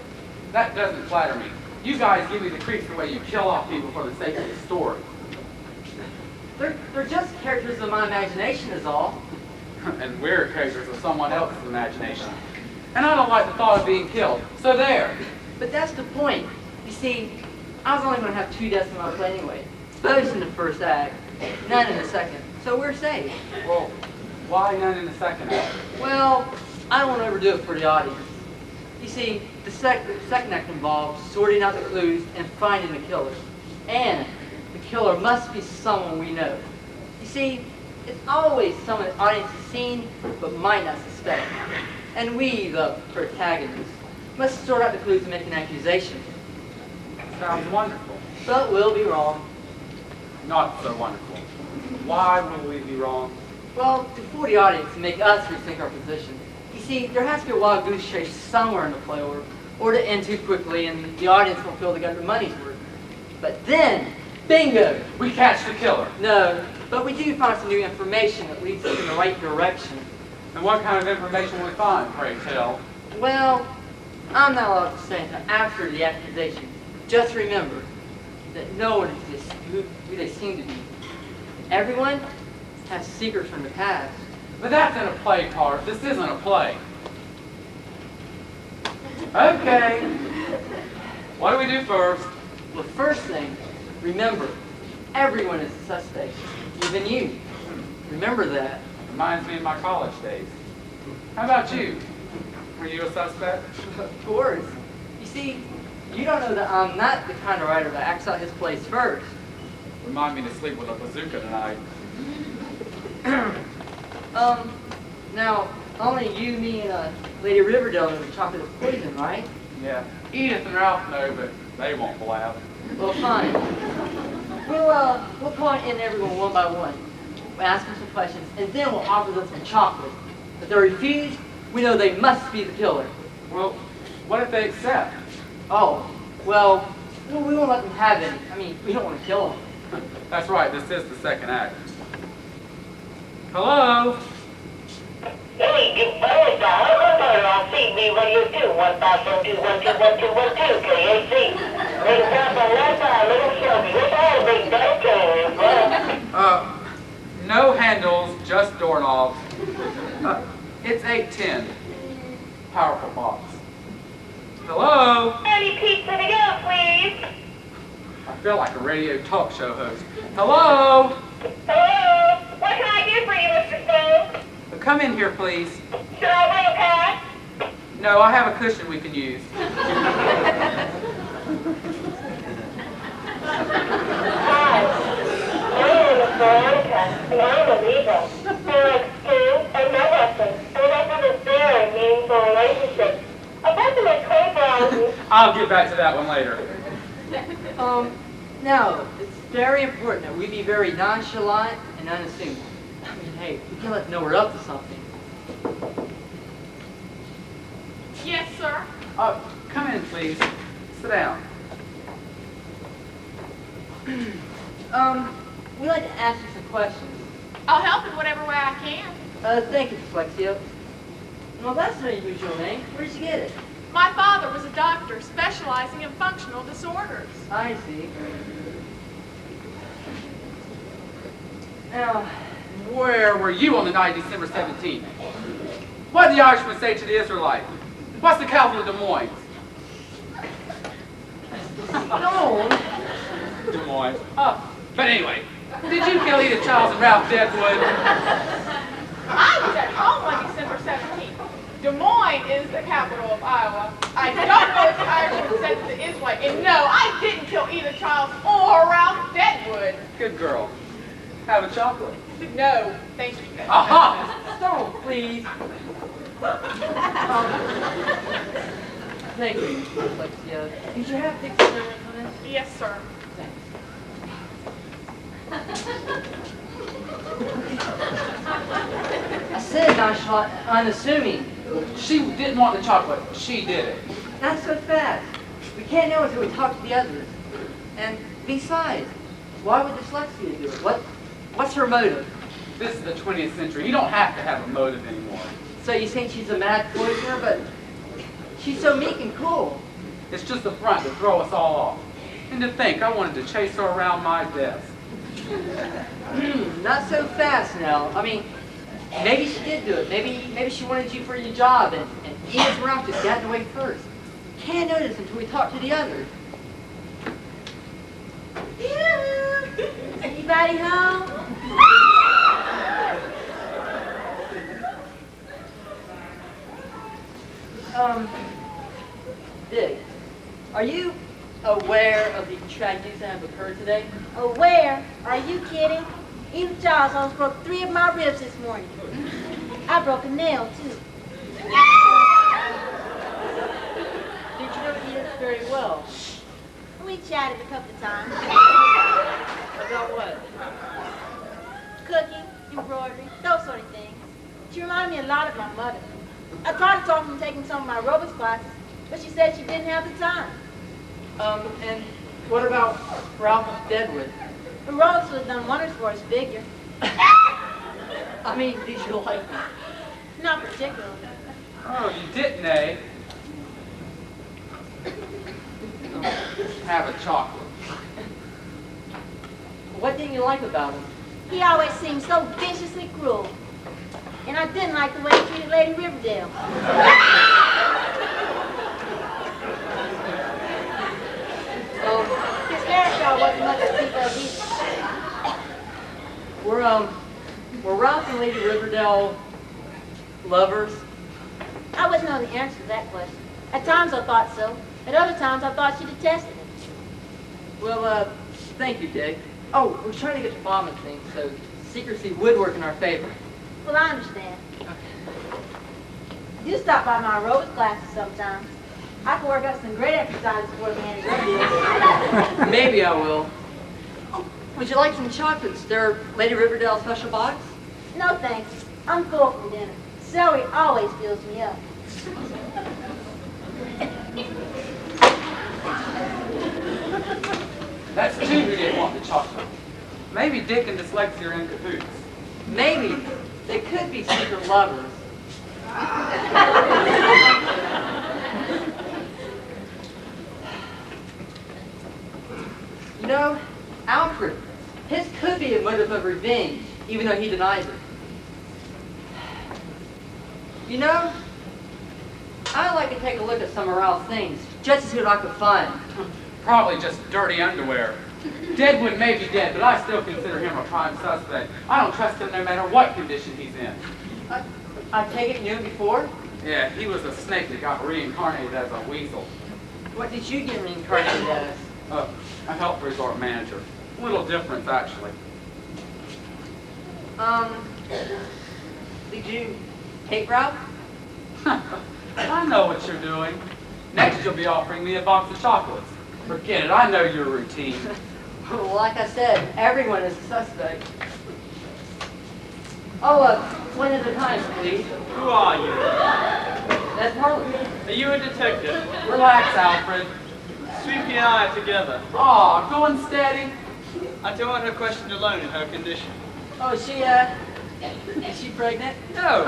That doesn't flatter me. You guys give me the creeps the way you kill off people for the sake of the story. They're just characters of my imagination is all. And we're characters of someone else's imagination. And I don't like the thought of being killed. So there. But that's the point. You see, I was only going to have 2 deaths in my play anyway. Both in the first act, none in the second. So we're safe. Well, why none in the second act? Well, I don't want to overdo it for the audience. You see, the second act involves sorting out the clues and finding the killer. And the killer must be someone we know. You see, it's always someone the audience has seen but might not suspect. And we, the protagonists, must sort out the clues and make an accusation. Sounds wonderful. But we'll be wrong. Not so wonderful. Why will we be wrong? Well, to fool the audience and make us rethink our position. You see, there has to be a wild goose chase somewhere in the play, or to end too quickly and the audience won't feel they got their money's worth. But then, bingo! We catch the killer. No, but we do find some new information that leads us in the right direction. And what kind of information will we find, pray tell? Well, I'm not allowed to say until after the accusation. Just remember that no one exists who they seem to be. Everyone has secrets from the past. But that's in a play part. This isn't a play. Okay. What do we do first? Well, first thing, remember, everyone is a suspect, even you. Remember that. Reminds me of my college days. How about you? Were you a suspect? Of course. You see, you don't know that I'm not the kind of writer that acts out his plays first. Remind me to sleep with a bazooka tonight. Now, only you, me, and Lady Riverdale know the chocolate is poison, right? Yeah. Edith and Ralph know, but they won't blab. Well, fine. We'll call in everyone one by one. We'll ask them some questions, and then we'll offer them some chocolate. If they refuse, we know they must be the killer. Well, what if they accept? Oh, well, we won't let them have any. I mean, we don't want to kill them. That's right, this is the second act. Hello? Hey, good boy, dial. I see me radio 2, 151212112, KAC. Little Papa, little Shelby. What's all big dog? No handles, just doorknobs. It's 810. Powerful box. Hello? Any pizza to go, please? I feel like a radio talk show host. Hello? Hello? What can I do for you, Mr. Stone? Come in here, please. Should I bring a pass? No, I have a cushion we can use. Hi. My name is Veronica, and I'm a Libra. I like food and no lessons, and I have a very meaningful relationship. I've got them at playgrounds. I'll get back to that one later. Now, it's very important that we be very nonchalant and unassuming. I mean, hey, we can't let them know we're up to something. Yes, sir. Come in, please. Sit down. We'd like to ask you some questions. I'll help in whatever way I can. Thank you, Dyslexia. Well, that's an unusual name. Where did you get it? My father was a doctor specializing in functional disorders. I see. Now, Where were you on the night of December 17th? What did the Irishman say to the Israelites? What's the Calvin of Des Moines? Stone? Des Moines. But anyway, did you kill Edith Childs and Ralph Deadwood? I was at home on December 17th. Des Moines is the capital of Iowa. I don't know what the Irishman said to the Israelite. And no, I didn't kill either Childs or Ralph Deadwood. Good girl. Have a chocolate. No, thank you. Aha! Stone, please. Thank you, Dyslexia. Did you have pictures on this? Yes, sir. I said nonchalant, unassuming. She didn't want the chocolate. She did it. Not so fast. We can't know until we talk to the others. And besides, why would Dyslexia do it? What's her motive? This is the 20th century. You don't have to have a motive anymore. So you think she's a mad poisoner, but she's so meek and cool. It's just a front to throw us all off. And to think I wanted to chase her around my desk. Not so fast, Nell. I mean, maybe she did do it. Maybe she wanted you for your job, and Edith Ralph just got in the way first. Can't notice until we talk to the others. Anybody home? Dick, are you aware of the tragedies that have occurred today? Aware? Are you kidding? Even Charles almost broke 3 of my ribs this morning. I broke a nail, too. Did you know Edith very well? We chatted a couple of times. About what? Cooking, embroidery, those sort of things. She reminded me a lot of my mother. I tried to talk her into taking some of my aerobics classes, but she said she didn't have the time. And What about Ralph Deadwood? Rose was done wonders for his figure. I mean, did you like him? Not particularly. Oh, you didn't, eh? Have a chocolate. What didn't you like about him? He always seemed so viciously cruel. And I didn't like the way he treated Lady Riverdale. His hairstyle wasn't much to speak of either. Were Ralph and Lady Riverdale lovers? I wouldn't know the answer to that question. At times I thought so. At other times I thought she detested him. Well, thank you, Dick. Oh, we're trying to get the bombing thing, so secrecy would work in our favor. Well, I understand. You stop by my Rose classes sometimes. I can work out some great exercises for the man in Maybe I will. Oh, would you like some chocolates? They're Lady Riverdale special box? No thanks. I'm full from dinner. Celery always fills me up. That's two who didn't want the chocolate. Maybe Dick and Dyslexia are in cahoots. Maybe. They could be secret lovers. You know, Alfred, his could be a motive of revenge, even though he denies it. You know, I'd like to take a look at some of Ralph's things, just to see what I could find. Probably just dirty underwear. Deadwood may be dead, but I still consider him a prime suspect. I don't trust him no matter what condition he's in. I take it you knew him before? Yeah, he was a snake that got reincarnated as a weasel. What did you get reincarnated as? A health resort manager. Little difference, actually. Did you hate Ralph? I know what you're doing. Next you'll be offering me a box of chocolates. Forget it, I know your routine. Well, like I said, everyone is a suspect. Oh, one at a time, please. Who are you? That's Harley. Are you a detective? Relax, Alfred. Sweepy and I are together. Aw, going steady. I don't want her questioned alone in her condition. Oh, is she pregnant? No.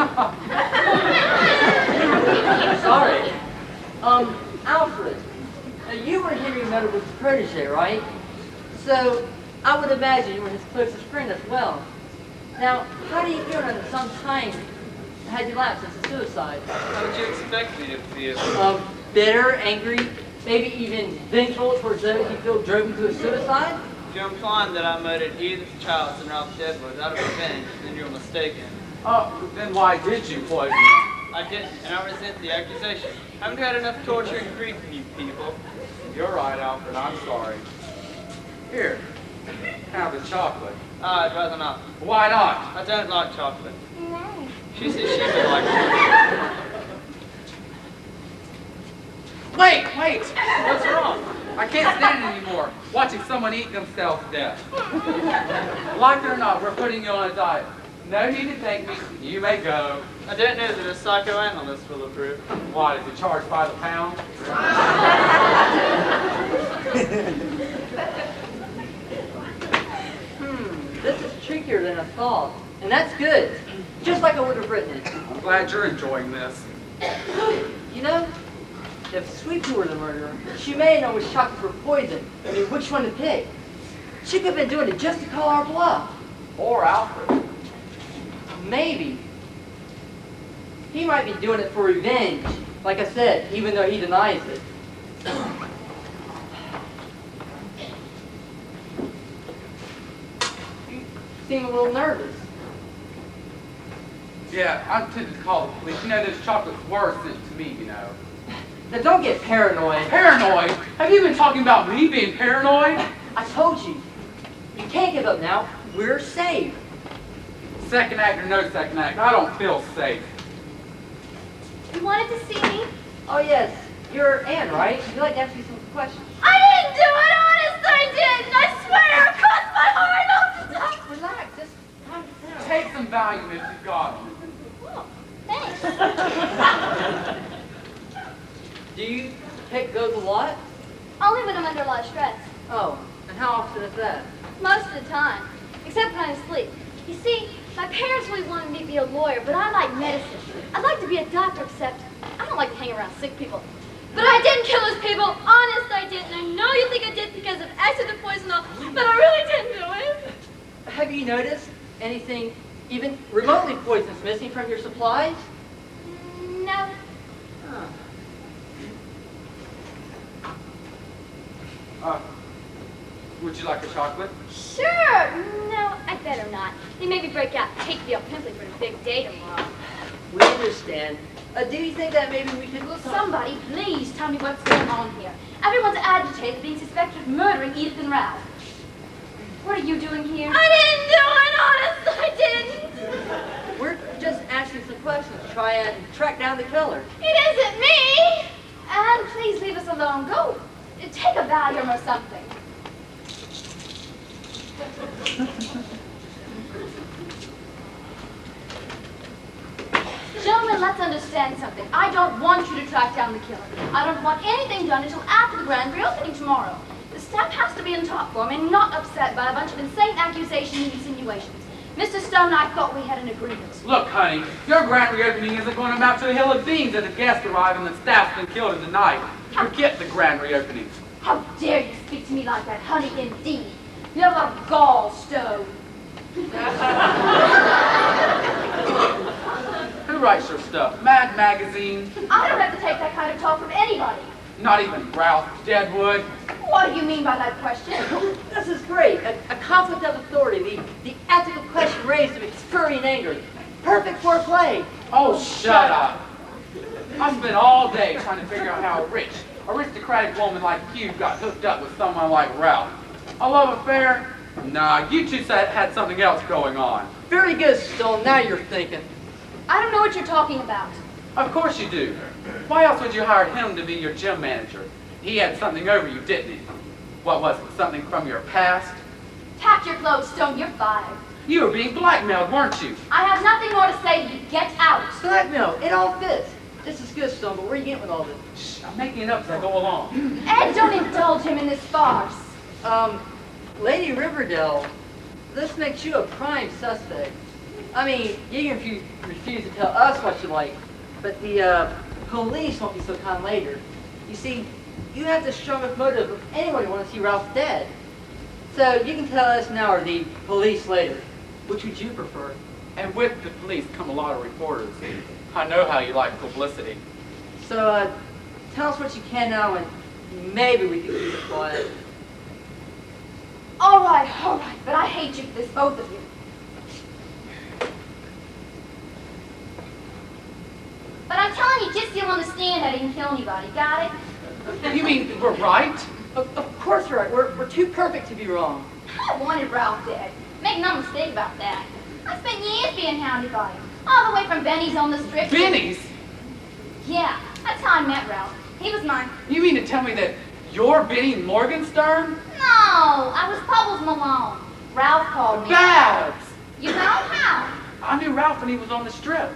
Sorry. Alfred, now you were Henry Meadowbrook's protege, right? So, I would imagine you were his closest friend as well. Now, how do you feel that some time had elapsed since his suicide? How would you expect me to feel? Bitter, angry, maybe even vengeful towards those you feel drove him to a suicide? If you're implying that I murdered Edith Childs and Ralph Deadwood out of revenge, then you're mistaken. Then why did you poison him? I didn't, and I resent the accusation. Haven't had enough torture and grief from you people. You're right, Alfred, I'm sorry. Here, have the chocolate. I'd rather not. Why not? I don't like chocolate. She says she would like it. Wait! What's wrong? I can't stand it anymore, watching someone eat themselves to death. Like it or not, we're putting you on a diet. No need to thank me. You may go. I don't know that a psychoanalyst will approve. Why, does he charge by the pound? This is trickier than I thought. And that's good. Just like I would have written it. I'm glad you're enjoying this. You know, if Sweetie were the murderer, she may know which chocolates were poison and knew which one to pick. She could have been doing it just to call our bluff. Or Alfred. Maybe. He might be doing it for revenge, like I said, even though he denies it. You seem a little nervous. Yeah, I'm tempted to call the police. You know, those chocolates were sent to me, you know. Now don't get paranoid. Paranoid? Have you been talking about me being paranoid? I told you. You can't give up now. We're safe. Second act or no second act, I don't feel safe. You wanted to see me? Oh yes, you're Anne, right? You'd like to ask me some questions. I didn't do it, honest, I didn't. I swear, it crossed my heart all the time. Relax, just calm down. Take some Valium if you've got them. Oh, thanks. Do you take those a lot? Only when I'm under a lot of stress. Oh, and how often is that? Most of the time, except when I'm asleep. You see, my parents really wanted me to be a lawyer, but I like medicine. I'd like to be a doctor, except I don't like to hang around sick people. But I didn't kill those people. Honest, I didn't. I know you think I did because of accident poison, but I really didn't do it. Have you noticed anything even remotely poisonous missing from your supplies? No. Would you like a chocolate? Sure. No, I'd better not. They made me break out and take the pimply for the big day tomorrow. We understand. Do you think that maybe we could... Will somebody please tell me what's going on here? Everyone's agitated, being suspected of murdering Edith and Ralph. What are you doing here? I didn't do it, honest, I didn't. We're just asking some questions to try and track down the killer. It isn't me. And please leave us alone. Go take a Valium or something. Gentlemen, let's understand something. I don't want you to track down the killer. I don't want anything done until after the grand reopening tomorrow. The staff has to be in top form and not upset by a bunch of insane accusations and insinuations. Mr. Stone and I thought we had an agreement. Look, honey, your grand reopening isn't going to amount to a hill of beans as the guests arrive and the staff's been killed in the night. Forget the grand reopening. How dare you speak to me like that, honey, indeed. You have a gallstone. Who writes your stuff? Mad Magazine? I don't have to take that kind of talk from anybody. Not even Ralph Deadwood? What do you mean by that question? This is great. A conflict of authority. The ethical question raised to its fury and anger. Perfect for a play. Oh, shut up. I spent all day trying to figure out how a rich, aristocratic woman like you got hooked up with someone like Ralph. A love affair? Nah, you two had something else going on. Very good, Stone. Now you're thinking. I don't know what you're talking about. Of course you do. Why else would you hire him to be your gym manager? He had something over you, didn't he? What was it? Something from your past? Pack your clothes, Stone. You're fired. You were being blackmailed, weren't you? I have nothing more to say to you. Get out. Blackmail. It all fits. This is good, Stone, but where are you getting with all this? Shh, I'm making it up as I go along. Ed, don't indulge him in this farce. Lady Riverdale, this makes you a prime suspect. I mean, even if you refuse to tell us what you like, but the police won't be so kind later. You see, you have the strongest motive of anyone who wants to see Ralph dead. So you can tell us now or the police later. Which would you prefer? And with the police come a lot of reporters. I know how you like publicity. So tell us what you can now and maybe we can keep it quiet. All right, but I hate you for this, both of you. But I'm telling you, just so you'll understand I didn't kill anybody, got it? You mean we're right? Of course you're right. We're too perfect to be wrong. I wanted Ralph dead. Make no mistake about that. I spent years being hounded by him, all the way from Benny's on the strip. Benny's? Yeah, that's how I met Ralph. He was mine. You mean to tell me that you're Benny Morgenstern? No, I was Bubbles Malone. Ralph called me. Babs! You know how? I knew Ralph when he was on the strip.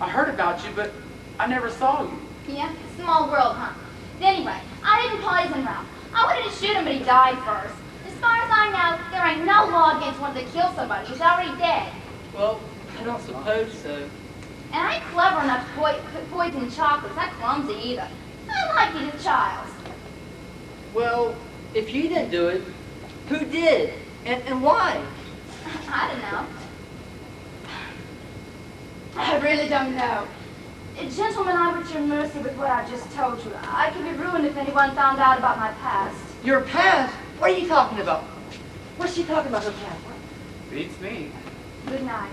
I heard about you, but I never saw you. Yeah, small world, huh? Anyway, I didn't poison Ralph. I wanted to shoot him, but he died first. As far as I know, there ain't no law against wanting to kill somebody who's already dead. Well, I don't suppose so. And I ain't clever enough to put poison in chocolates. Not clumsy either. I like Edith Childs. Well, if you didn't do it, who did? And why? I don't know. I really don't know. Gentlemen, I'm at your mercy with what I just told you. I could be ruined if anyone found out about my past. Your past? What are you talking about? What's she talking about, her past? Beats me. Good night.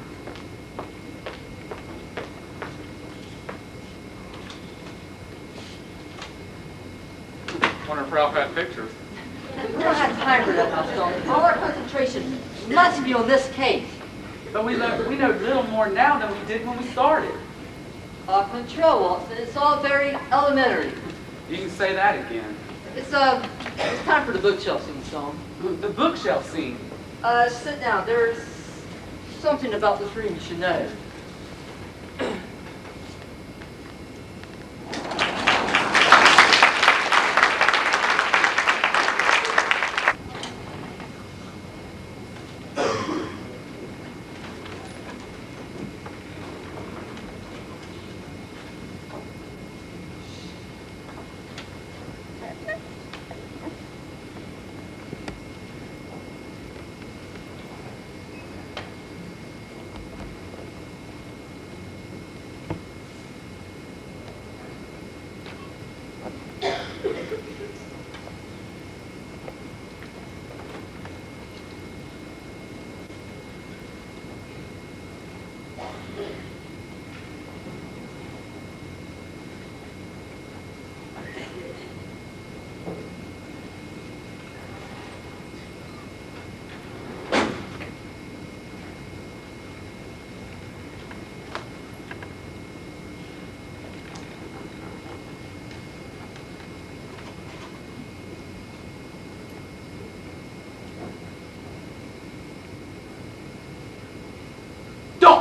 Wonder if Ralph had pictures. We don't have time for that now, Stone. All our concentration must be on this case. But we know little more now than we did when we started. Control, Watson. It's all very elementary. You can say that again. It's time for the bookshelf scene, Stone. The bookshelf scene. Sit down. There's something about this room you should know.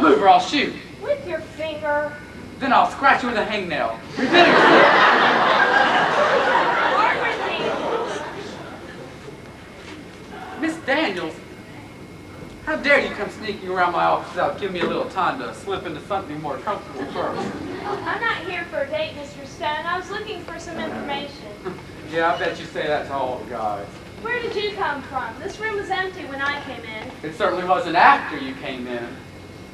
Don't move or I'll shoot. With your finger. Then I'll scratch you with a hangnail. Miss Daniels, how dare you come sneaking around my office without giving me a little time to slip into something more comfortable first? I'm not here for a date, Mr. Stone. I was looking for some information. Yeah, I bet you say that to all the guys. Where did you come from? This room was empty when I came in. It certainly wasn't after you came in.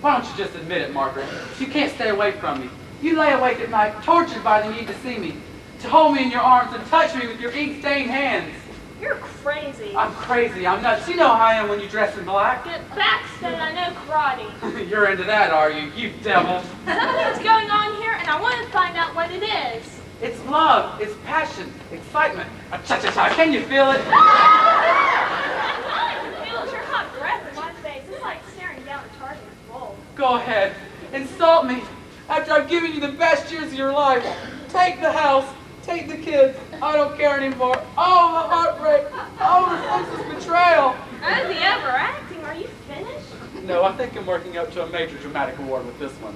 Why don't you just admit it, Margaret? You can't stay away from me. You lay awake at night, tortured by the need to see me, to hold me in your arms and touch me with your ink-stained hands. You're crazy. I'm crazy. I'm nuts. You know how I am when you dress in black. Get back, Stone. I know karate. You're into that, are you? You devil. Something's going on here, and I want to find out what it is. It's love. It's passion. Excitement. Cha-cha-cha. Can you feel it? All I can feel is your hot breath in my face. It's like staring down a target bull. Go ahead. Insult me. After I've given you the best years of your life. Take the house. Take the kids. I don't care anymore. Oh, the heartbreak. Oh, the senseless betrayal. Oh, the overacting. Are you finished? No, I think I'm working up to a major dramatic award with this one.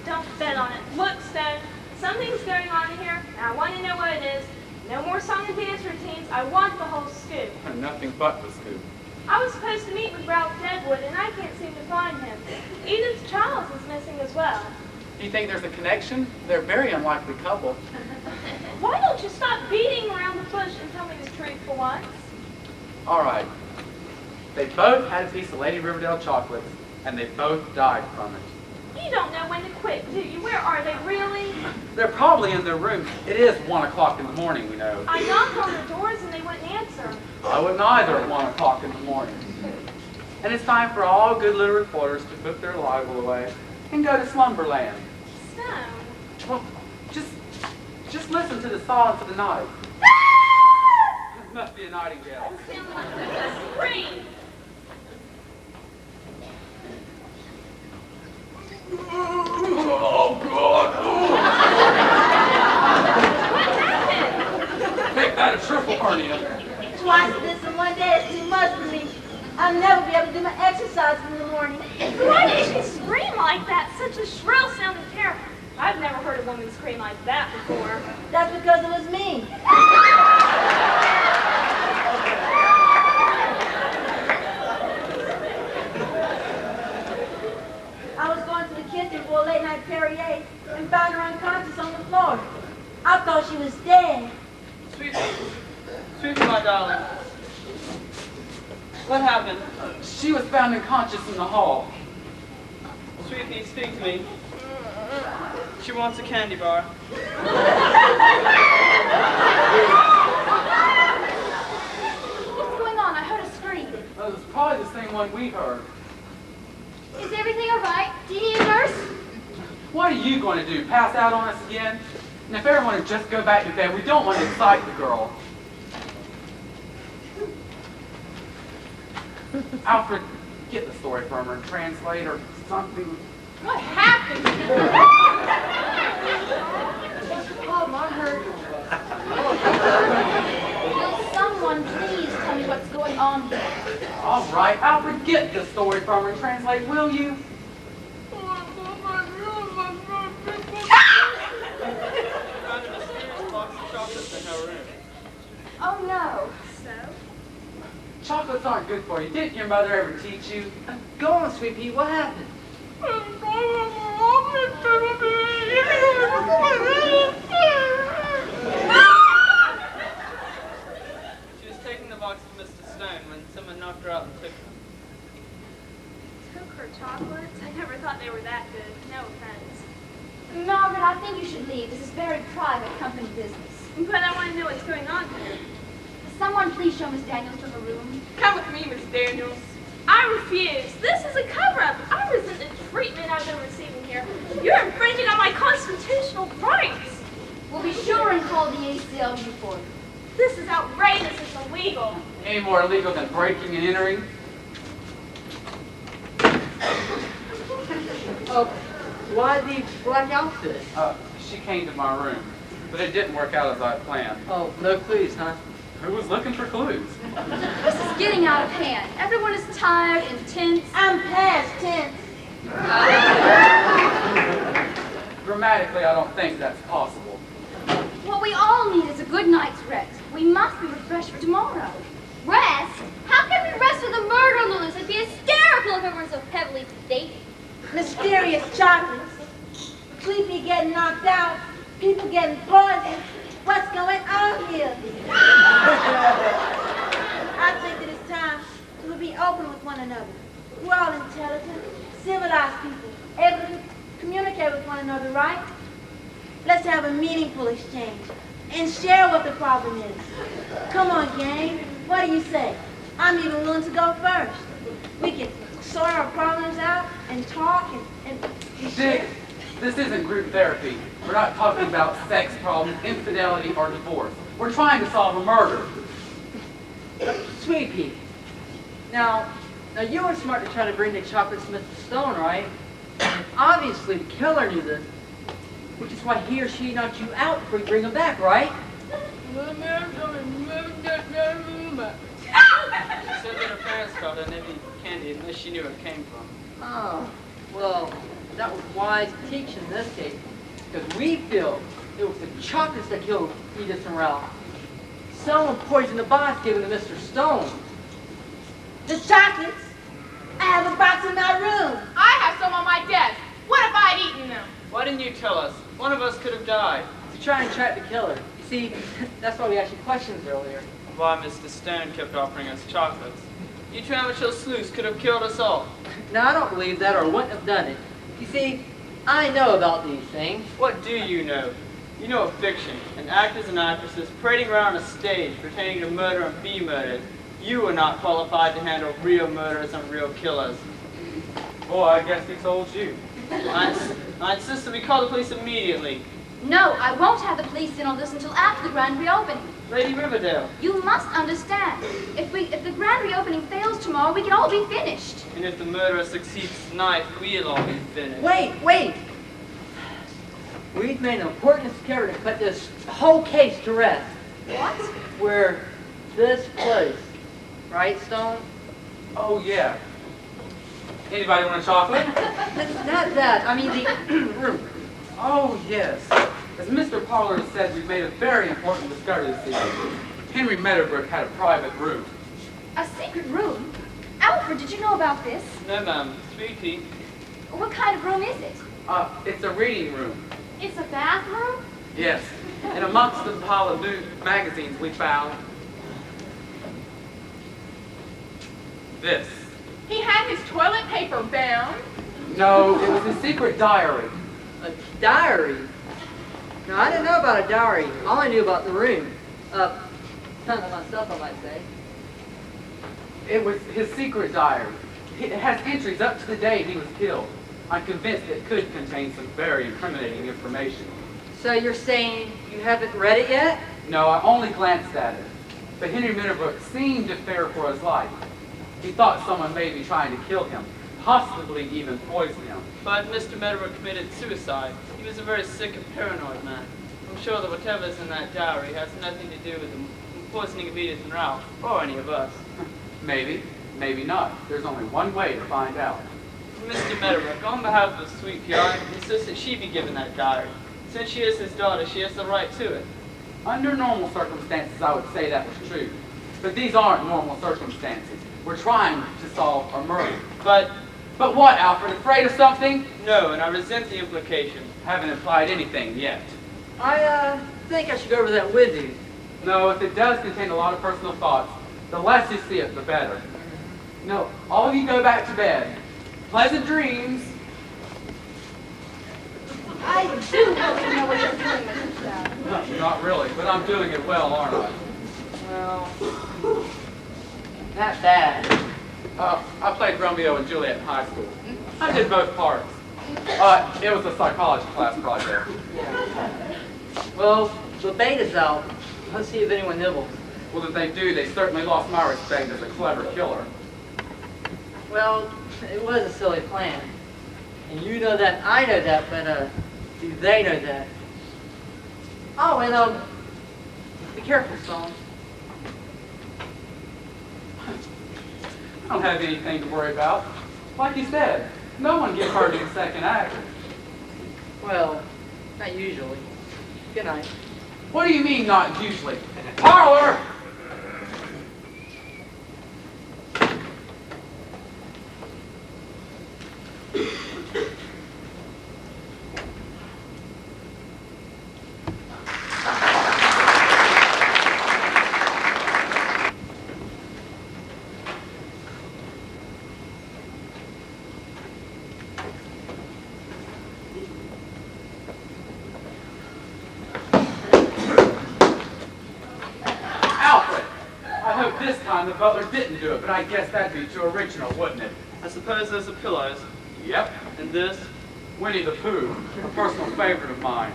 Don't bet on it. Look, Stone, something's going on here, and I want to know what it is. No more song and dance routines. I want the whole scoop. Nothing but the scoop. I was supposed to meet with Ralph Deadwood, and I can't seem to find him. Edith Childs is missing as well. Do you think there's a connection? They're a very unlikely couple. Why don't you stop beating around the bush and tell me the truth for once? All right. They both had a piece of Lady Riverdale chocolates, and they both died from it. You don't know when to quit, do you? Where are they really? They're probably in their room. It is 1 o'clock in the morning, you know. I knocked on the doors and they wouldn't answer. I wouldn't either at 1 o'clock in the morning. And it's time for all good little reporters to put their libel away and go to slumberland. Stone. Well, just listen to the silence of the night. It must be a nightingale. Sounds like a scream. Oh, God. Take that, a triple hernia. Twice this in one day is too much for me. I'll never be able to do my exercise in the morning. Why did she scream like that? Such a shrill sounding terror. I've never heard a woman scream like that before. That's because it was me. I was going to the kitchen for a late night Perrier and found her unconscious on the floor. I thought she was dead. Sweetie, my darling. What happened? She was found unconscious in the hall. Sweetie, speak to me. She wants a candy bar. What's going on? I heard a scream. Well, it was probably the same one we heard. Is everything all right? Do you need a nurse? What are you going to do? Pass out on us again? And if everyone would just go back to bed, we don't want to excite the girl. Alfred, get the story from her and translate or something. What happened? Oh, I heard. Will someone please tell me what's going on here? All right, Alfred, get the story from her and translate, will you? Found a mysterious box of chocolates in her room. Oh, no. So? Chocolates aren't good for you. Didn't your mother ever teach you? Go on, Sweet Pea, what happened? She was taking the box of Mr. Stone when someone knocked her out and took them. Took her chocolates? I never thought they were that good. No offense. Margaret, I think you should leave. This is very private company business. But I want to know what's going on here. Someone please show Miss Daniels to her room. Come with me, Miss Daniels. I refuse. This is a cover-up. I resent the treatment I've been receiving here. You're infringing on my constitutional rights. We'll be sure and call the ACLU for you. This is outrageous. It's illegal. Any more illegal than breaking and entering? Why the black outfit? She came to my room, but it didn't work out as I planned. Oh, no clues, huh? Who was looking for clues? This is getting out of hand. Everyone is tired and tense. I'm past tense. Pragmatically, I don't think that's possible. What we all need is a good night's rest. We must be refreshed for tomorrow. Rest? How can we rest with a murder loose? It'd be hysterical if it weren't so heavily sedated. Mysterious chocolates. Sleepy getting knocked out. People getting poisoned. What's going on here? I think that it's time to be open with one another. We're all intelligent, civilized people, able to communicate with one another, right? Let's have a meaningful exchange and share what the problem is. Come on, gang. What do you say? I'm even willing to go first. We can sort our problems out and talk and Dick, this isn't group therapy. We're not talking about sex problems, infidelity, or divorce. We're trying to solve a murder. Sweet Pea. Now you were smart to try to bring the chocolates to Mr. Stone, right? Obviously, the killer knew this, which is why he or she knocked you out before you bring them back, right? She said that her parents called her Nibby candy unless she knew where it came from. Oh, well, that was wise to teach in this case, because we feel it was the chocolates that killed Edith and Ralph. Someone poisoned the box given to Mr. Stone. the chocolates. I have a box in my room. I have some on my desk. What if I'd eaten them? Why didn't you tell us? One of us could have died. To try and track the killer. You see, that's why we asked you questions earlier. Why Mr. Stone kept offering us chocolates. You two amateur sleuths could have killed us all. Now, I don't believe that or wouldn't have done it. You see, I know about these things. What do you know? You know of fiction, and actors and actresses parading around a stage pretending to murder and be murdered. You are not qualified to handle real murderers and real killers. Boy, I guess he told you. I insist that we call the police immediately. No, I won't have the police in on this until after the grand reopening. Lady Riverdale. You must understand. If the grand reopening fails tomorrow, we can all be finished. And if the murderer succeeds tonight, we'll all be finished. Wait! We've made an important discovery to put this whole case to rest. What? We're this close. Right, Stone? Oh, yeah. Anybody want a chocolate? Not that. I mean the room. Oh, yes. As Mr. Pollard said, we've made a very important discovery this evening. Henry Meadowbrook had a private room. A secret room? Alfred, did you know about this? No, ma'am. Sweetie. What kind of room is it? It's a reading room. It's a bathroom? Yes. And amongst the pile of new magazines we found this. He had his toilet paper bound. No, it was a secret diary. A diary? No, I didn't know about a diary. All I knew about the room. Kind of myself, I might say. It was his secret diary. It has entries up to the day he was killed. I'm convinced it could contain some very incriminating information. So you're saying you haven't read it yet? No, I only glanced at it. But Henry Meadowbrook seemed to fear for his life. He thought someone may be trying to kill him, possibly even poison him. But Mr. Meadowbrook committed suicide. He was a very sick and paranoid man. I'm sure that whatever's in that diary has nothing to do with the poisoning of Edith and Ralph, or any of us. Maybe, maybe not. There's only one way to find out. Mr. Meadowbrook, on behalf of Sweet Pea, I insist that she be given that diary. Since she is his daughter, she has the right to it. Under normal circumstances, I would say that was true. But these aren't normal circumstances. We're trying to solve a murder. But what, Alfred? Afraid of something? no, and I resent the implication. Haven't implied anything yet. I think I should go over that with you. No, if it does contain a lot of personal thoughts, the less you see it, the better. No, all of you go back to bed. Pleasant dreams. I do hope you know what you're doing, Mr. Stout. Not really, but I'm doing it well, aren't I? Well, not bad. I played Romeo and Juliet in high school. I did both parts. It was a psychology class project. Yeah. Well, the bait is out. Let's see if anyone nibbles. Well, if they do, they certainly lost my respect as a clever killer. Well, it was a silly plan. And you know that, I know that, but do they know that? Oh, and be careful, Stone. I don't have anything to worry about. Like you said, no one gets hurt in the second act. Well, Not usually. Good night. What do you mean, not usually? Parlor! Alfred! I hope this time the butler didn't do it, but I guess that'd be too original, wouldn't it? I suppose those are pillows. Yep. And this? Winnie the Pooh, a personal favorite of mine.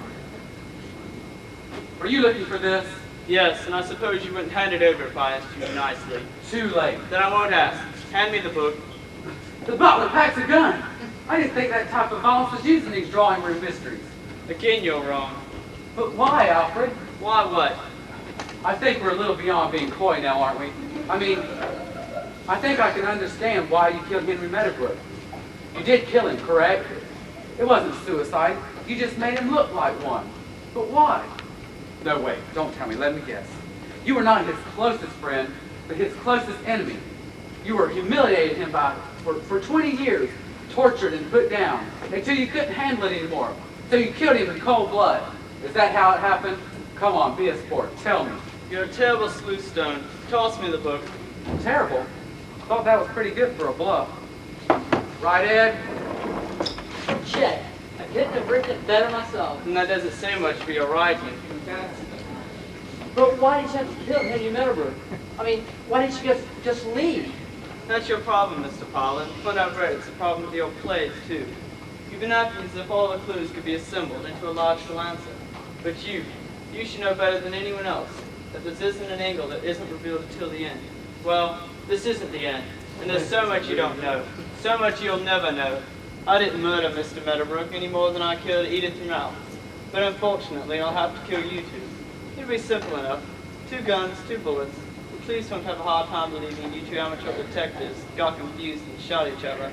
Are you looking for this? Yes, and I suppose you wouldn't hand it over if I asked you nicely. Too late. Then I won't ask. Hand me the book. The butler packs a gun. I didn't think that type of violence was used in these drawing room mysteries. Again, you're wrong. But why, Alfred? Why what? I think we're a little beyond being coy now, aren't we? I mean, I think I can understand why you killed Henry Meadowbrook. You did kill him, correct? It wasn't suicide. You just made him look like one. But why? No, wait, don't tell me. Let me guess. You were not his closest friend, but his closest enemy. You were humiliating him for 20 years, tortured and put down, until you couldn't handle it anymore. So you killed him in cold blood. Is that how it happened? Come on, be a sport. Tell me. You're a terrible sleuthstone. Toss me the book. Terrible? I thought that was pretty good for a bluff. Right, Ed? Check. I couldn't have written it better myself. And that doesn't say much for your writing. But why did you have to kill Henry Meadowbrook? I mean, why didn't you just leave? That's your problem, Mr. Pollen. When I've read, it's a problem with your plays, too. You've been acting as if all the clues could be assembled into a logical answer. But you should know better than anyone else that this isn't an angle that isn't revealed until the end. Well, this isn't the end, and there's so much you don't know, so much you'll never know. I didn't murder Mr. Meadowbrook any more than I killed Edith Ralph. But unfortunately, I'll have to kill you two. It'll be simple enough. 2 guns, 2 bullets. The police won't have a hard time believing you two amateur detectives got confused and shot each other.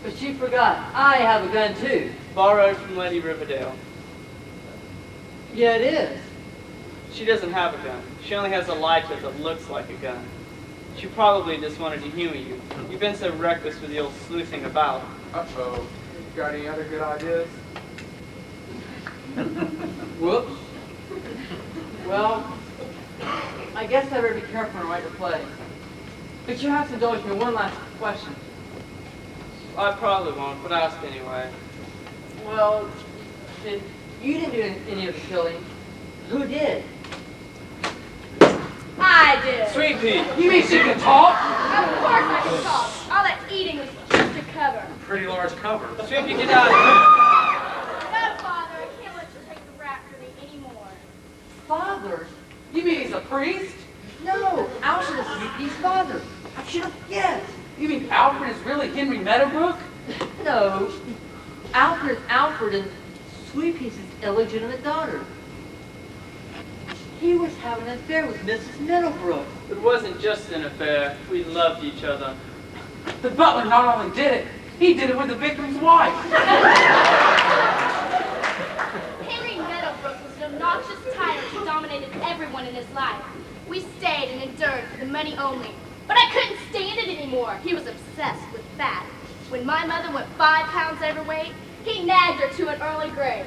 But you forgot, I have a gun too. Borrowed from Lady Riverdale. Yeah, it is. She doesn't have a gun. She only has a lighter that looks like a gun. She probably just wanted to humor you. You've been so reckless with the old sleuthing about. Uh-oh. Got any other good ideas? Whoops. Well, I guess I better be careful when I write the play. But you have to indulge me one last question. I probably won't, but ask anyway. Well, you didn't do any of the killing. Who did? I did. Sweet Pea! You mean she can talk? Of course I can talk. All that eating was just a cover. Pretty large cover. Sweet Pea, get out of here! No, Father, I can't let you take the rap for me anymore. Father? You mean he's a priest? No, Alfred is Sweet Pea's father. I should have guessed. You mean Alfred is really Henry Meadowbrook? No, Alfred is Alfred and Sweet Pea's his illegitimate daughter. He was having an affair with Mrs. Meadowbrook. It wasn't just an affair. We loved each other. The butler not only did it, he did it with the victim's wife. Henry Meadowbrook was an obnoxious tyrant who dominated everyone in his life. We stayed and endured for the money only. But I couldn't stand it anymore. He was obsessed with fat. When my mother went 5 pounds overweight, he nagged her to an early grave.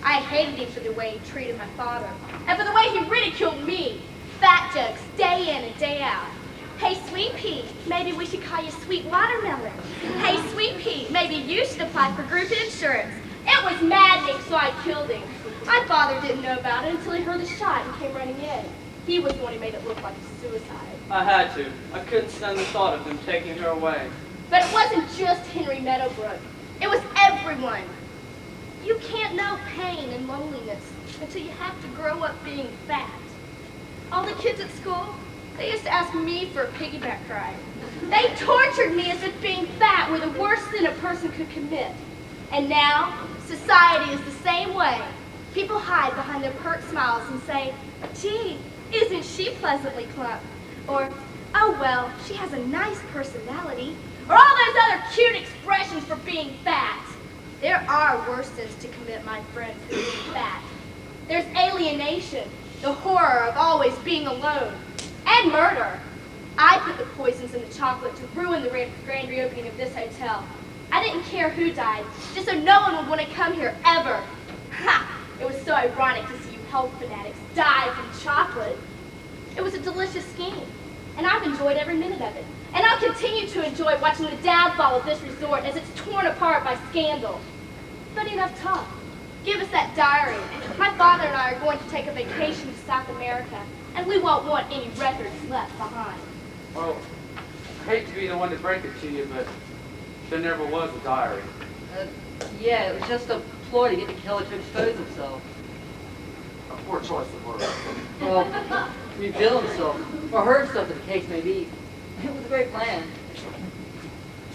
I hated him for the way he treated my father, and for the way he ridiculed me. Fat jokes, day in and day out. Hey, Sweet Pea, maybe we should call you Sweet Watermelon. Hey, Sweet Pea, maybe you should apply for group insurance. It was maddening, so I killed him. My father didn't know about it until he heard the shot and came running in. He was the one who made it look like a suicide. I had to. I couldn't stand the thought of them taking her away. But it wasn't just Henry Meadowbrook. It was everyone. You can't know pain and loneliness until you have to grow up being fat. All the kids at school, they used to ask me for a piggyback ride. They tortured me as if being fat were the worst sin a person could commit. And now, society is the same way. People hide behind their pert smiles and say, gee, isn't she pleasantly plump? Or, oh well, she has a nice personality. Or all those other cute expressions for being fat. There are worse sins to commit, my friends, than being fat. There's alienation, the horror of always being alone, and murder. I put the poisons in the chocolate to ruin the grand reopening of this hotel. I didn't care who died, just so no one would want to come here ever. Ha! It was so ironic to see you health fanatics die from chocolate. It was a delicious scheme, and I've enjoyed every minute of it. And I'll continue to enjoy watching the downfall of this resort as it's torn apart by scandal. But enough talk. Give us that diary. My father and I are going to take a vacation to South America, and we won't want any records left behind. Well, I hate to be the one to break it to you, but there never was a diary. Yeah, it was just a ploy to get the killer to expose himself. A poor choice of words. Well, reveal himself, or hurt himself, as the case may be. It was a great plan.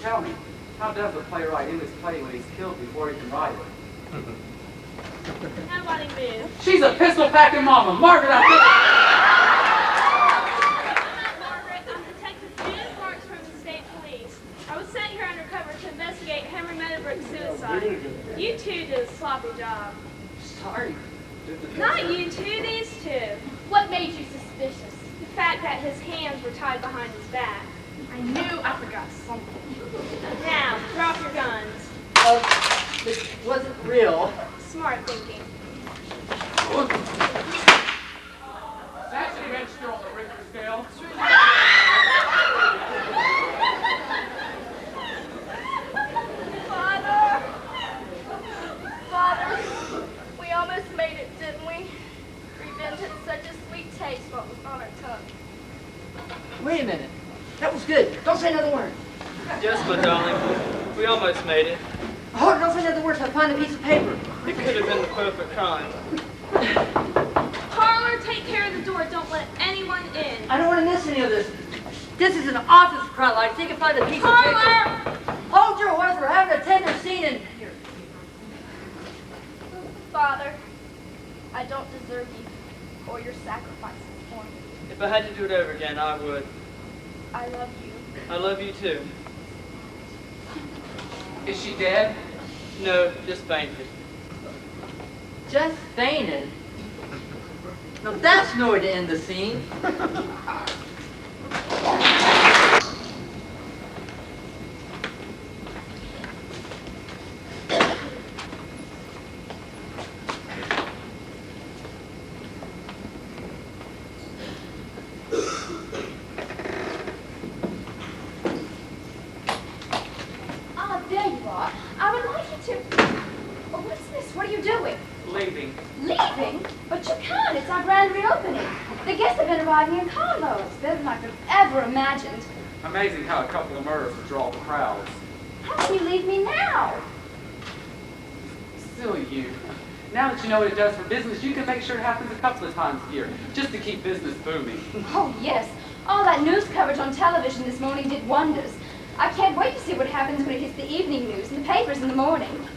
Tell me, how does a playwright end his play when he's killed before he can write it? Nobody move. She's a pistol-packing mama. Margaret, I think... Margaret, I'm Detective Judith Marks from the State Police. I was sent here undercover to investigate Henry Meadowbrook's suicide. You two did a sloppy job. Sorry. Not you two, these two. What made you suspicious? The fact that his hands were tied behind his back. I knew I forgot something. Now, drop your guns. This wasn't real. Smart thinking. That's an register on the Richter scale. Father, we almost made it, didn't we? Revenge had such a sweet taste what was on our tongue. Wait a minute. That was good. Don't say another word. Yes, my darling. We almost made it. Oh, don't say another word till I find a piece of paper. It could have been the perfect crime. Parlor, take care of the door. Don't let anyone in. I don't want to miss any of this. This is an office crime. I think I find a piece of paper. Parlor! Hold your horse. We're having a tender scene in here. Father, I don't deserve you or your sacrifices for me. If I had to do it over again, I would. I love you. I love you too. Is she dead? No, just fainted. Just fainted. Now that's no way to end the scene. Ah, there you are. I would like you to... Oh, what's this? What are you doing? Leaving. Leaving? But you can't. It's our grand reopening. The guests have been arriving in carloads. Better than I could have ever imagined. Amazing how a couple of murders would draw the crowds. How can you leave me now? Silly you. Now that you know what it does for business, you can make sure it happens a couple of times a year, just to keep business booming. Oh, yes. All that news coverage on television this morning did wonders. I can't wait to see what happens when it hits the evening news and the papers in the morning.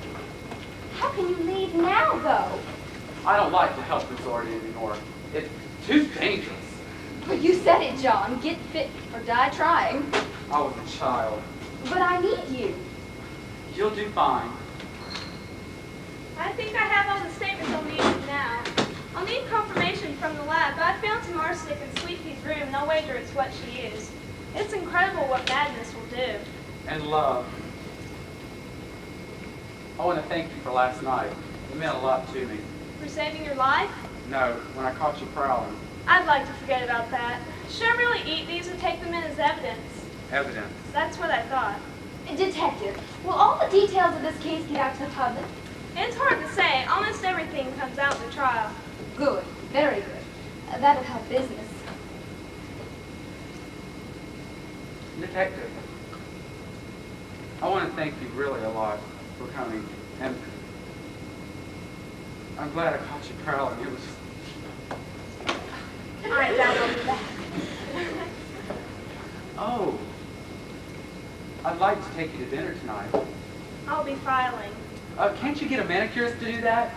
How can you leave now, though? I don't like the health resort anymore. It's too dangerous. Well, you said it, John. Get fit or die trying. I was a child. But I need you. You'll do fine. I think I have all the statements I'll need now. I'll need confirmation from the lab, but I found some arsenic in Sweetie's room, and I'll wager it's what she used. It's incredible what madness will do. And love. I want to thank you for last night. It meant a lot to me. For saving your life? No, when I caught you prowling. I'd like to forget about that. Should I really eat these or take them in as evidence? Evidence. That's what I thought. Detective, will all the details of this case get out to the public? It's hard to say. Almost everything comes out in the trial. Good. Very good. That'll help business. Detective, I want to thank you really a lot for coming. And I'm glad I caught you prowling. It was... I ain't down on that. Oh. I'd like to take you to dinner tonight. I'll be filing. Can't you get a manicurist to do that?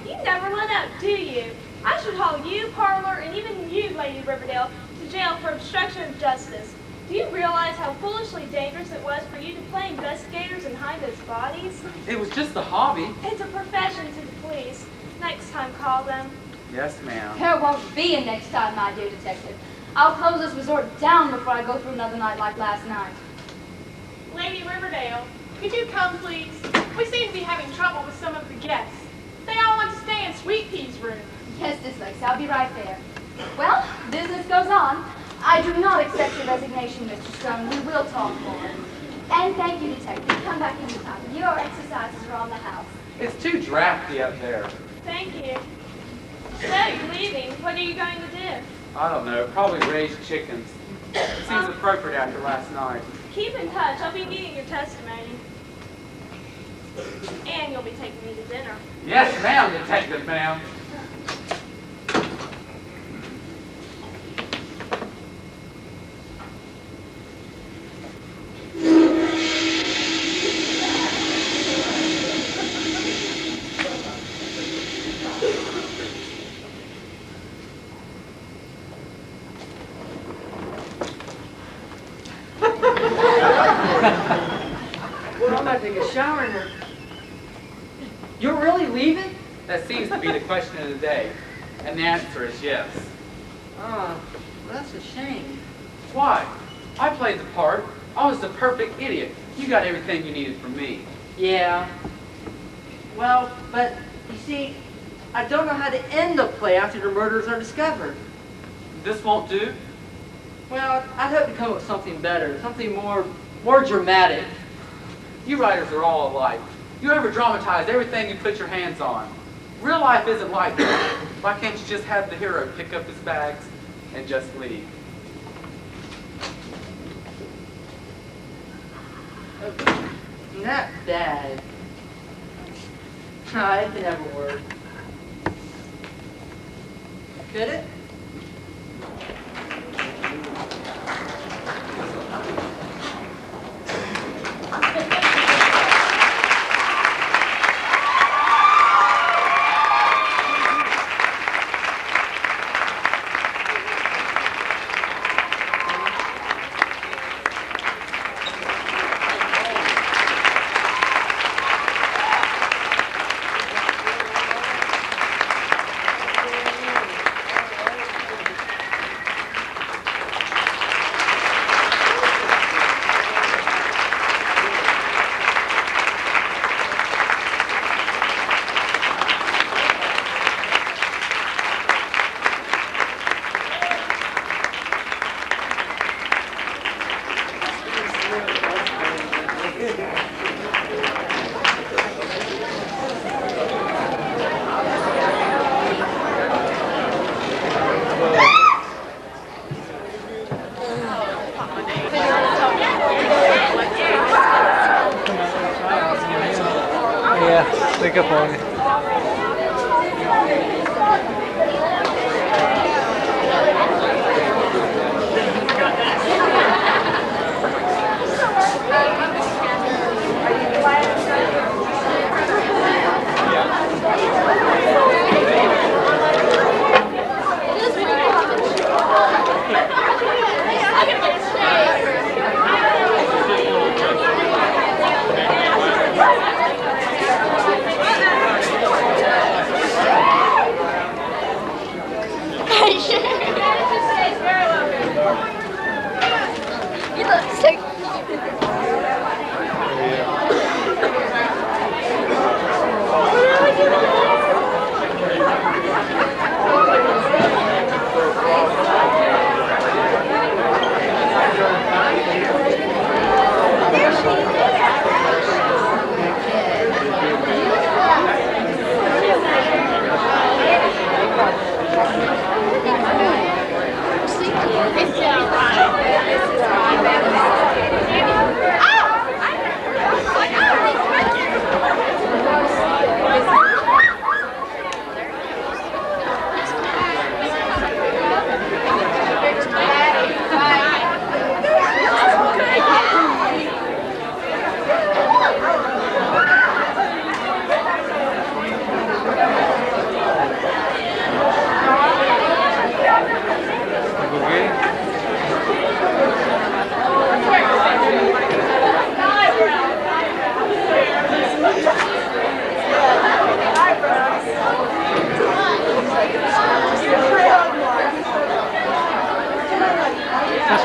You never let up, do you? I should haul you, Parlor, and even you, Lady Riverdale, to jail for obstruction of justice. Do you realize how foolishly dangerous it was for you to play investigators and hide those bodies? It was just a hobby. It's a profession to the police. Next time, call them. Yes, ma'am. There won't be a next time, my dear detective. I'll close this resort down before I go through another night like last night. Lady Riverdale, could you come, please? We seem to be having trouble with some of the guests. They all want to stay in Sweet Pea's room. Yes, Miss Lakes, I'll be right there. Well, business goes on. I do not accept your resignation, Mr. Stone. We will talk more. And thank you, detective. Come back anytime. Your exercises are on the house. It's too drafty up there. Thank you. So, you're leaving. What are you going to do? I don't know, probably raise chickens. It seems appropriate after last night. Keep in touch. I'll be needing your testimony. And you'll be taking me to dinner. Yes, ma'am, detective, ma'am. Well, I'm not taking a shower in here. You're really leaving? That seems to be the question of the day. And the answer is yes. Oh, well, that's a shame. Why? I played the part. I was the perfect idiot. You got everything you needed from me. Yeah. Well, but you see, I don't know how to end the play after the murders are discovered. This won't do? Well, I'd hope to come up with something better, something more dramatic. You writers are all alike. You ever dramatize everything you put your hands on. Real life isn't like that. Why can't you just have the hero pick up his bags and just leave? Not bad. It can never work. Could it? Yeah, pick up on it.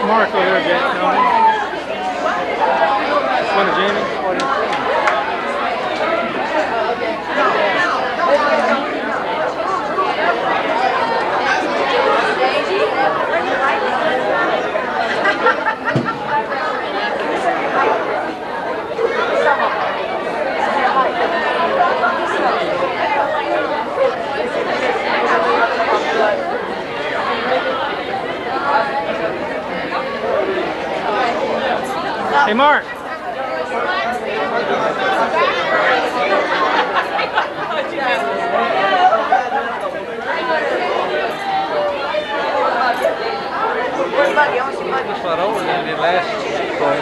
Mark over there, Jack. One of Jamie. Hey, Mark. That's what older than did last play.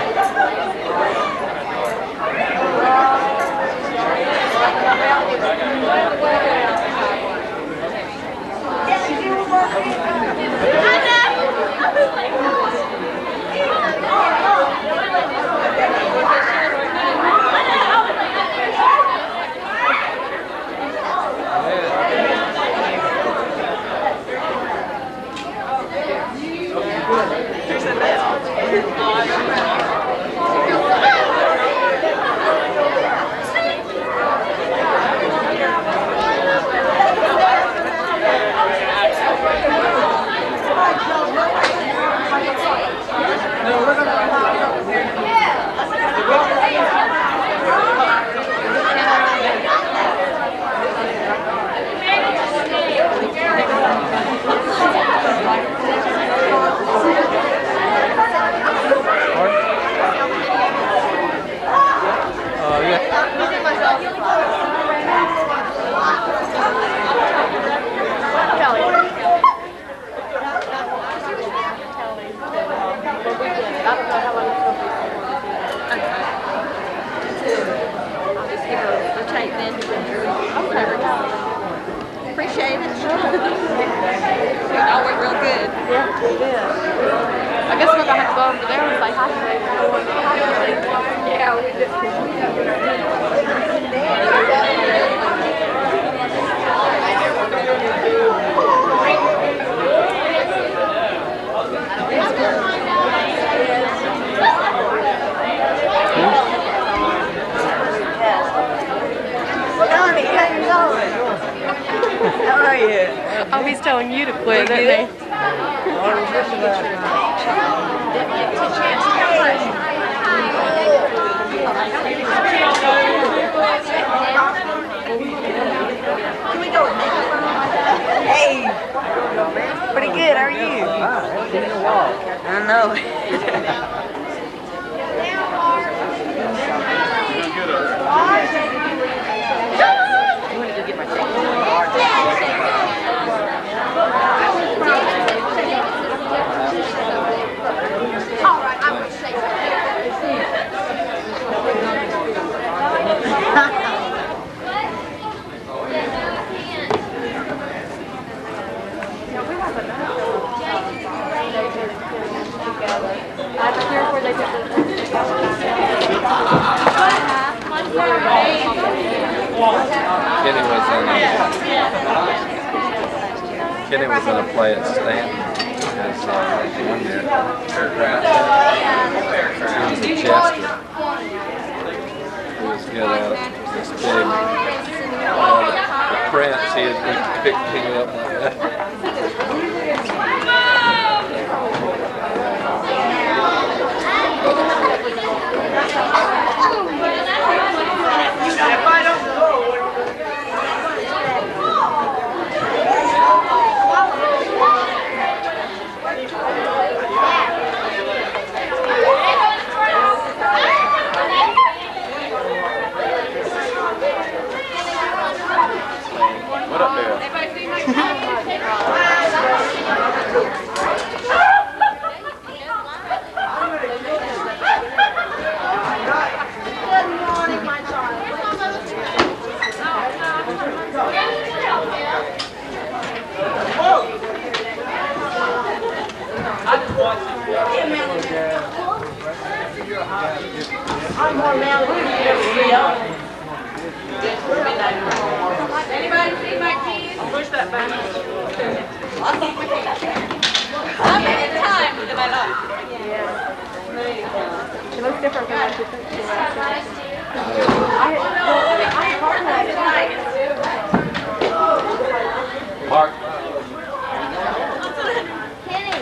Appreciate it. Y'all went real good. Yeah, we did. I guess we're gonna have to go over there and say hi to them. Yeah, we did. Donnie, how you doing? How are you? Oh, he's telling you to quit, isn't he? Can we go with me? Hey! Pretty good, how are you? I know. You want to go get my ticket? All right, I'm going to say Kenny was in a play at Stanton as one year. He was at Chester. He was good at it. This big the Prince, he picked him up like that. If I don't go, What up there? Good morning, my child. I'm more manly than you ever see. Anybody see my keys? push that back. I'm in time for the She looks different from what she thinks she looks. Mark. Kenny.